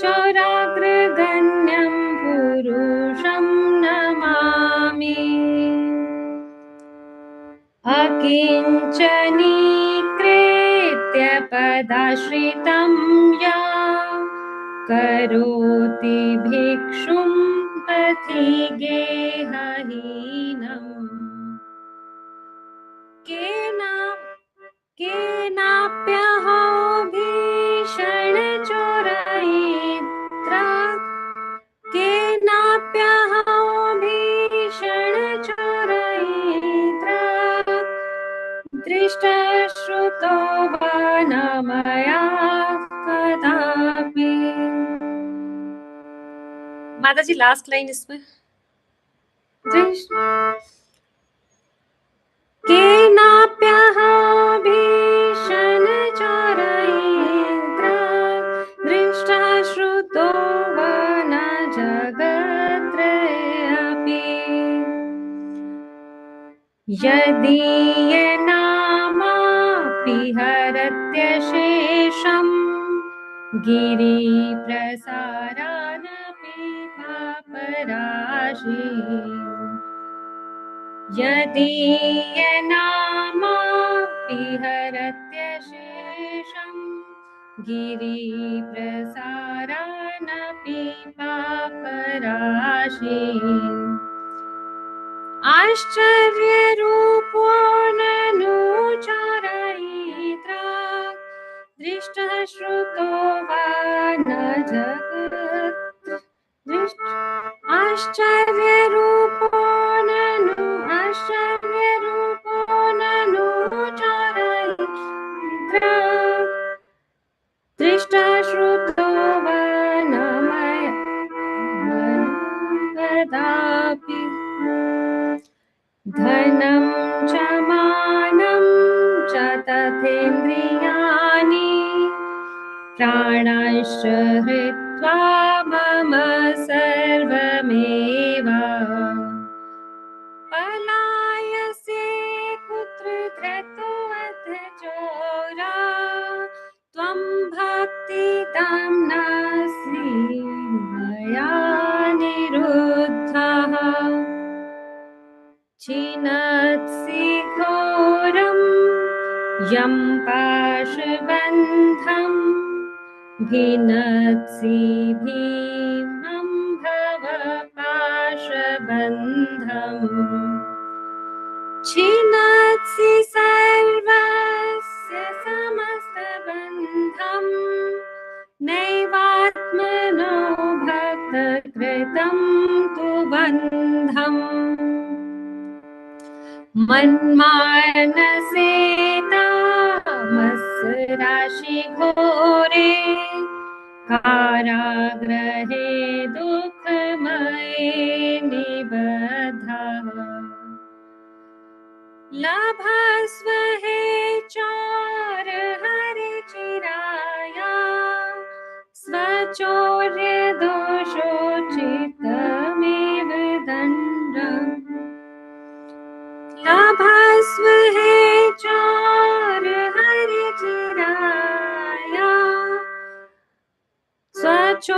चौराग्रगण्यं पुरुषं नमामि। अकिञ्चनीकृत्य पदाश्रितं या करोति भिक्षुं पथिगेहहीनम् केनाप्यहो भीषणचोरयित्रा केनाप्यहो भीषणचोरयित्रा दृष्टश्रुतो वा न मया कदापि माता जी लास्ट लाइन इसमें केनाप्यः भीषण चोरयित्र दृष्टा श्रुतो वा न जगत्रयेऽपि यदीयनामापि हरत्यशेषम् गिरिप्रसारानपि पापराशि यदीयनामापि हरत्यशेषम् गिरिप्रसारानपि पापराशि आश्चर्यरूपो ननु चारयित्रा दृष्टः श्रुतो वा न जगत् आश्चर्यरूपो ननु चारयित्रा दृष्टः श्रुतो वा न कदापि धनं च मानं च तथेन्द्रियाणि प्राणांश्च हृत्वा मम सर्वमेव पलायसे कुत्र धृतोऽथ चोरा त्वं भक्तिदां नासि मया निरुद्धः छिनत्सि घोरं यं पाशबन्धं भिनत्सि भीमं भव पाशबन्धम् छिनत्सि सर्वस्य समस्तबन्धं नैवात्मनो भक्तकृतं तु बन्धम् मन्मानसे तामसराशि घोरे कारागृहे दुःखमये निबद्धः लभस्व हे चोर हरिचिराय स्वचौर्यदोषोचितमेव दण्डम् लभस्व हे चोर हरिचिराय स्वचौर्यदोषो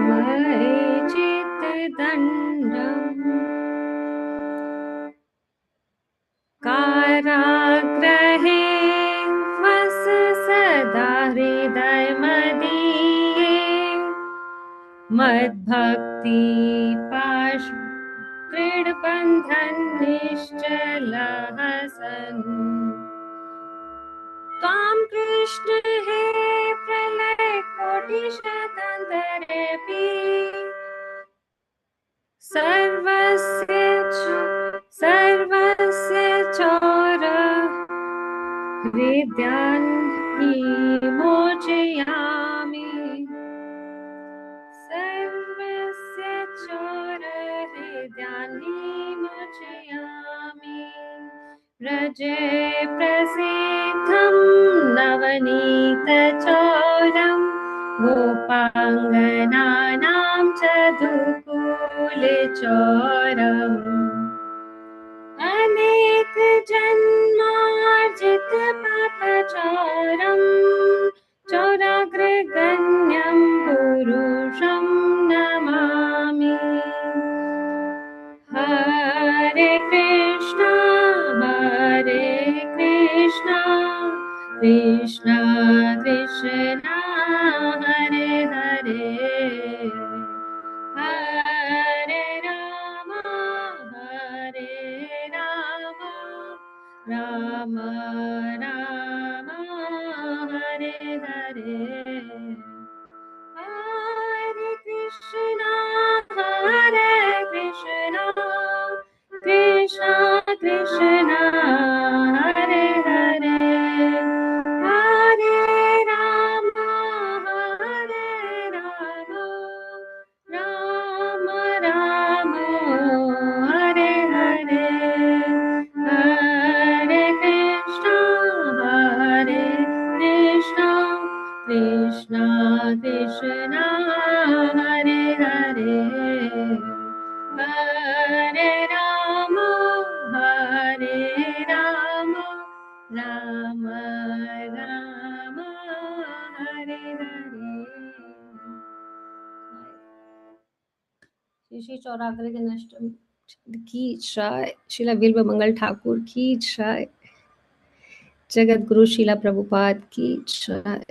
मये चित्तदण्डम् कारागृहे वस सदा हृदयमदीये मद्भक्ति पाश दृढबन्धन निश्चलः सन् त्वां कृष्ण हे प्रलय कोटिशतान्तरेऽपि सर्वस्य चोर हृद्यान् विमोचयामि सर्वस्य चोर हृद्यान् विमोचयामि व्रजे प्रसिद्धं नवनीतचोरं गोपाङ्गनानां च दुकूलचोरम् अनेक जन्मार्जित पापचोरं चोराग्रगण्यं पुरुषं नमामि हरे कृष्णा कृष्णा कृष्णा हरे हरे हरे राम राम राम हरे हरे हरे कृष्णा श्री श्री चौरागरे गणेशम की जय, शीला बिल्व मंगल ठाकुर की जय, जगत गुरु शीला प्रभुपाद की जय।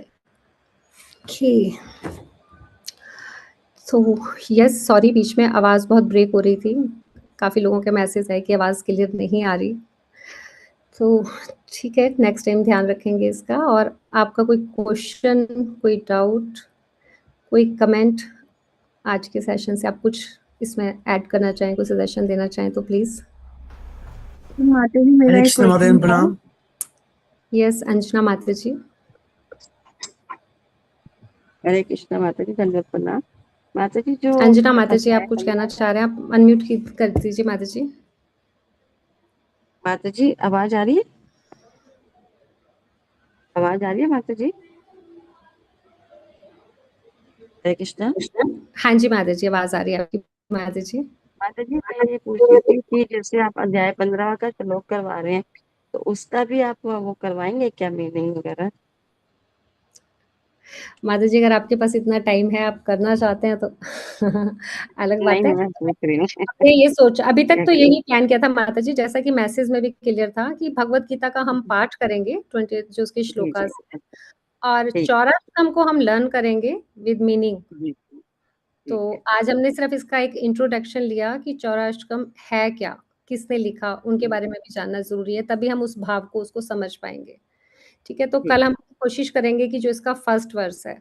तो यस सॉरी, बीच में आवाज़ बहुत ब्रेक हो रही थी, काफ़ी लोगों के मैसेज आए कि आवाज़ क्लियर नहीं आ रही, तो ठीक है, नेक्स्ट टाइम ध्यान रखेंगे इसका। और आपका कोई क्वेश्चन, कोई डाउट, कोई कमेंट आज के सेशन से आप कुछ इसमें ऐड करना चाहें, कोई सजेशन देना चाहें तो प्लीज़। माता जी मेरा हरे एक कृष्ण माता जी क्वेश्चन था। प्रणाम। यस अंजना माता जी। हरे कृष्णा माता जी, दंडवत प्रणाम। माता जी जो अंजना माता जी बताया आप कुछ हमने, कहना चाह रहे हैं, आप अनम्यूट कर दीजिए माता जी। माता जी आवाज आ रही है? आवाज आ रही है माता जी? हरे कृष्णा हाँ जी माता जी, आवाज़ आ रही है आपकी माता जी। माता जी, मैं ये पूछ रही थी कि जैसे आप अध्याय 15 का श्लोक करवा रहे हैं, तो उसका भी आप वो करवाएंगे क्या, मीनिंग वगैरह? माता जी अगर आपके पास इतना टाइम है, आप करना चाहते हैं तो अलग बात नहीं है। मैं पूछ रही हूँ। हमने ये सोचा, अभी तक क्या तो करें? यही प्लान किया था माता जी, जैसा कि मैसेज में भी क्लियर था कि भगवत गीता का हम पाठ करेंगे 20 जो उसके जी श्लोकास जी हैं, और ठीक चौराष्टकम को हम लर्न करेंगे विद मीनिंग। जी तो ठीक है। आज हमने सिर्फ इसका एक इंट्रोडक्शन लिया कि चौराष्टकम है क्या, किसने लिखा, उनके बारे में भी जानना ज़रूरी है, तभी हम उस भाव को उसको समझ पाएँगे। ठीक है, तो ठीक कल हम कोशिश करेंगे कि जो इसका फर्स्ट वर्स है,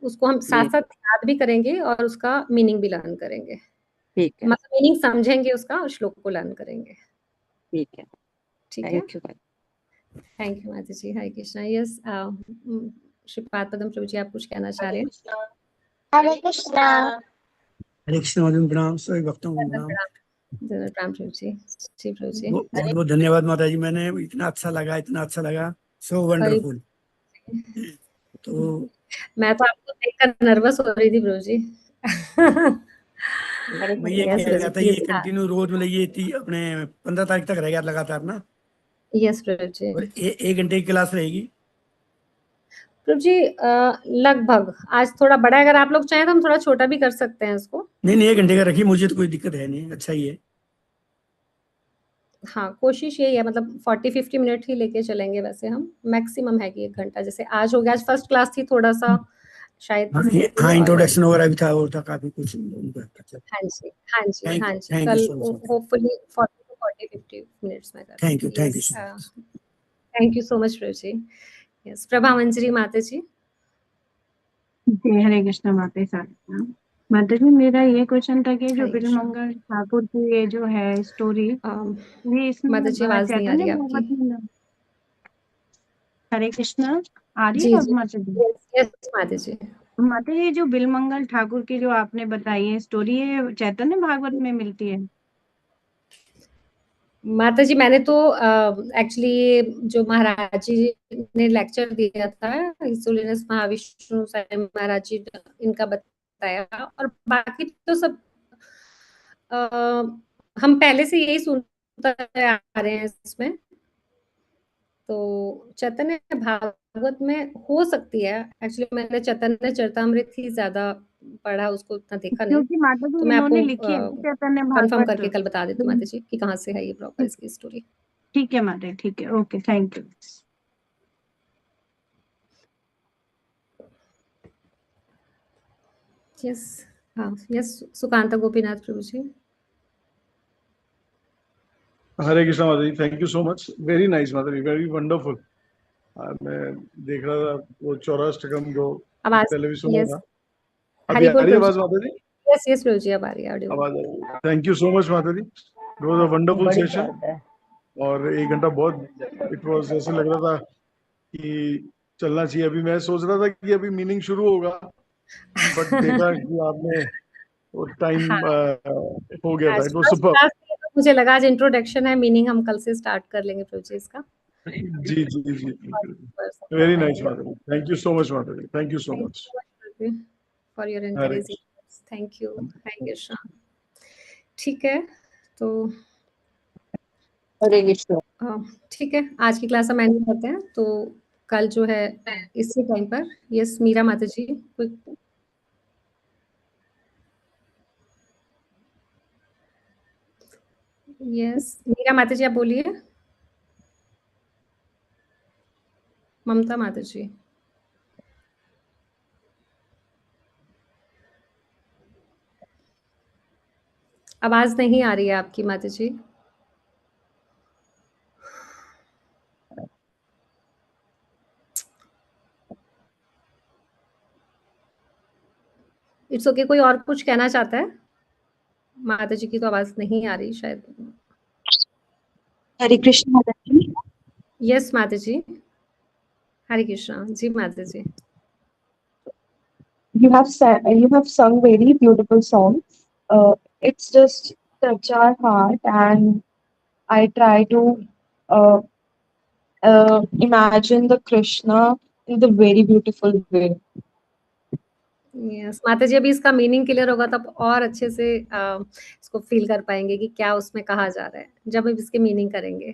उसको हम जी साथ-साथ याद भी करेंगे और उसका मीनिंग भी लर्न करेंगे। ठीक है। मतलब मीनिंग समझेंगे उसका और श्लोक को लर्न करेंगे। ठीक है, ठीक है? Thank you. थैंक यू माता जी, हरे कृष्णा। यस श्रीपाद पद्म प्रभु जी आप कुछ कहना चाह रहे हैं? हरे कृष्णा। हरे कृष्ण माता जी प्रणाम, सभी भक्तों को दंडवत प्रणाम। प्रणाम। दंडवत प्रणाम प्रभु जी। जी प्रभु जी। बहुत बहुत धन्यवाद माता जी, मैंने इतना अच्छा लगा, सो हरे वंडरफुल। तो मैं तो आपको देखकर नर्वस हो रही थी प्रभु जी। मैं ये यस कह प्रभु रहा था, जी, ये कंटिन्यू रोज मतलब ये अपने 15 तारीख तक रहेगा लगातार ना, यस प्रभु जी। और 1 घंटे की क्लास रहेगी। प्रभु जी लगभग आज थोड़ा बड़ा है, अगर आप लोग चाहें तो हम थोड़ा छोटा भी कर सकते हैं इसको। नहीं नहीं, 1 घंटे का रखिए, मुझे तो कोई दिक्कत है नहीं, अच्छा ही है। हाँ, कोशिश यही है, मतलब 40-50 मिनट ही लेके चलेंगे वैसे हम, मैक्सिमम है कि 1 घंटा। जैसे आज हो गया, आज फर्स्ट क्लास थी, थोड़ा-सा शायद हाँ, और इंट्रोडक्शन वगैरह भी था, और था काफी कुछ। हाँ जी, हाँ जी, थैंक हाँ यू, जी। थैंक यू कल so much. Hopefully 40 to 40-50 minutes में कर थैंक यू, देंगे। Thank you yes so much. Thank you so much Prabhu ji. Yes Prabha Manjari माता जी। जी हरे कृष्ण माता जी सारा। माता जी मेरा ये क्वेश्चन था कि जो हरे कृष्णा। बिलमंगल ठाकुर की ये जो है स्टोरी, अम, ये इसमें माता जी आवाज़ नहीं आ रही चैतन्य है आपकी। भागवत में। हरे कृष्ण आ रही जी, है अब जी। माता जी? यस, यस माता जी। माता जी जो बिलमंगल ठाकुर की जो आपने बताई है स्टोरी, ये चैतन्य भागवत में मिलती है? माता जी मैंने तो एक्चुअली जो महाराज जी ने लेक्चर दिया था, हिज होलीनेस महाविष्णु साई महाराज जी इनका बताया, और बाकी तो सब हम पहले से यही सुनते आ रहे हैं इसमें। तो चैतन्य भागवत में हो सकती है, एक्चुअली मैंने चैतन्य चरितामृत ही ज़्यादा पढ़ा, उसको उतना देखा नहीं। क्योंकि माता तो जी मैं इन्होंने आपको लिखी है ना चैतन्य कन्फर्म भागवत। करके कल बता देती हूँ माता जी कि कहाँ से है ये प्रॉपर इसकी स्टोरी। ठीक है माता जी, ठीक है, ओके, थैंक यू। यस हाँ, यस सुकांता गोपीनाथ प्रभु जी। हरे कृष्णा माता जी, thank you so much, very nice माता जी, वेरी वंडरफुल। मैं देख रहा था वो चौराष्टकम जो आवाज पहले भी सुना यस था। अभी हरि आ बोल रही है प्रभु आवाज जी। माता जी? यस यस प्रभु जी अब आ रही है ऑडियो। आवाज आ रही है। थैंक यू सो मच माता जी, इट वाज अ वंडरफुल बड़ी सेशन। बात है। और 1 घंटा बहुत, इट वाज ऐसे लग रहा था कि चलना चाहिए। अभी मैं सोच रहा था कि अभी मीनिंग शुरू होगा, बट देखा कि आपने वो टाइम हाँ हो गया था। आज it was first super. Class में तो मुझे लगा आज इंट्रोडक्शन है, मीनिंग हम कल से स्टार्ट कर लेंगे प्रभु जी इसका। जी जी जी, वेरी नाइस माता जी, थैंक यू सो मच माता जी, thank you so thank much. You for your Hare encouraging, thank you Krishna. ठीक है, तो हरे कृष्ण। ठीक है, आज की क्लास हम एंड करते हैं। तो कल जो है इसी टाइम पर, यस मीरा माता जी कोई यस, मीरा माता जी आप बोलिए। ममता माता जी। आवाज नहीं आ रही है आपकी माता जी। इट्स ओके, कोई और कुछ कहना चाहता है? माता जी की तो आवाज नहीं आ रही शायद। हरे कृष्ण माता जी। यस माता जी। हरे कृष्णा जी माता जी। You have sung very beautiful songs. It's just touch our heart, and I try to uh, imagine the Krishna in the very beautiful way. Yes माता जी, अभी इसका मीनिंग क्लियर होगा तब और अच्छे से इसको फील कर पाएंगे कि क्या उसमें कहा जा रहा है, जब हम इसके मीनिंग करेंगे।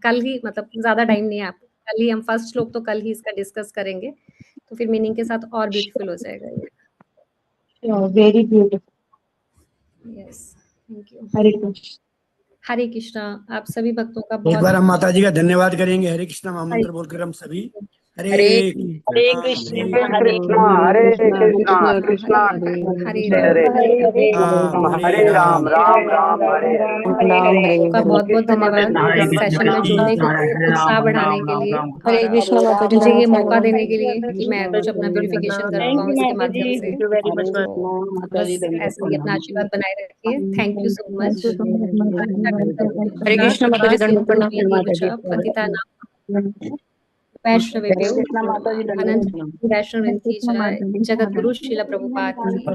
कल ही, मतलब ज्यादा टाइम नहीं है आपको, कल ही हम फर्स्ट श्लोक तो कल ही इसका डिस्कस करेंगे, तो फिर मीनिंग के साथ और ब्यूटीफुल हो जाएगा ये। Very beautiful. Yes, thank you. Hare Krishna. Hare Krishna. आप सभी भक्तों का एक बार बहुत हम माता जी का धन्यवाद करेंगे, हरे कृष्णा महामंत्र बोलकर हम सभी। हरे कृष्ण हरे हरे कृष्णा कृष्णा हरे हरे राम हरे राम राम राम हरे का बहुत बहुत धन्यवाद इस सेशन में जुड़ने के लिए, उत्साह बढ़ाने के लिए, हरे कृष्णा माता जी। मुझे ये मौका देने के लिए कि मैं कुछ अपना प्यूरिफिकेशन कर पाऊँ इसके माध्यम से। थैंक यू वेरी मच बस ऐसे ही अपना आशीर्वाद बनाए रखिए। Thank you so much. Hare Krishna माता जी, दंडवत प्रणाम। पतितानां वैष्णवेभ्यो अनंत वैष्णव की जय। जगत गुरु श्रील प्रभुपाद की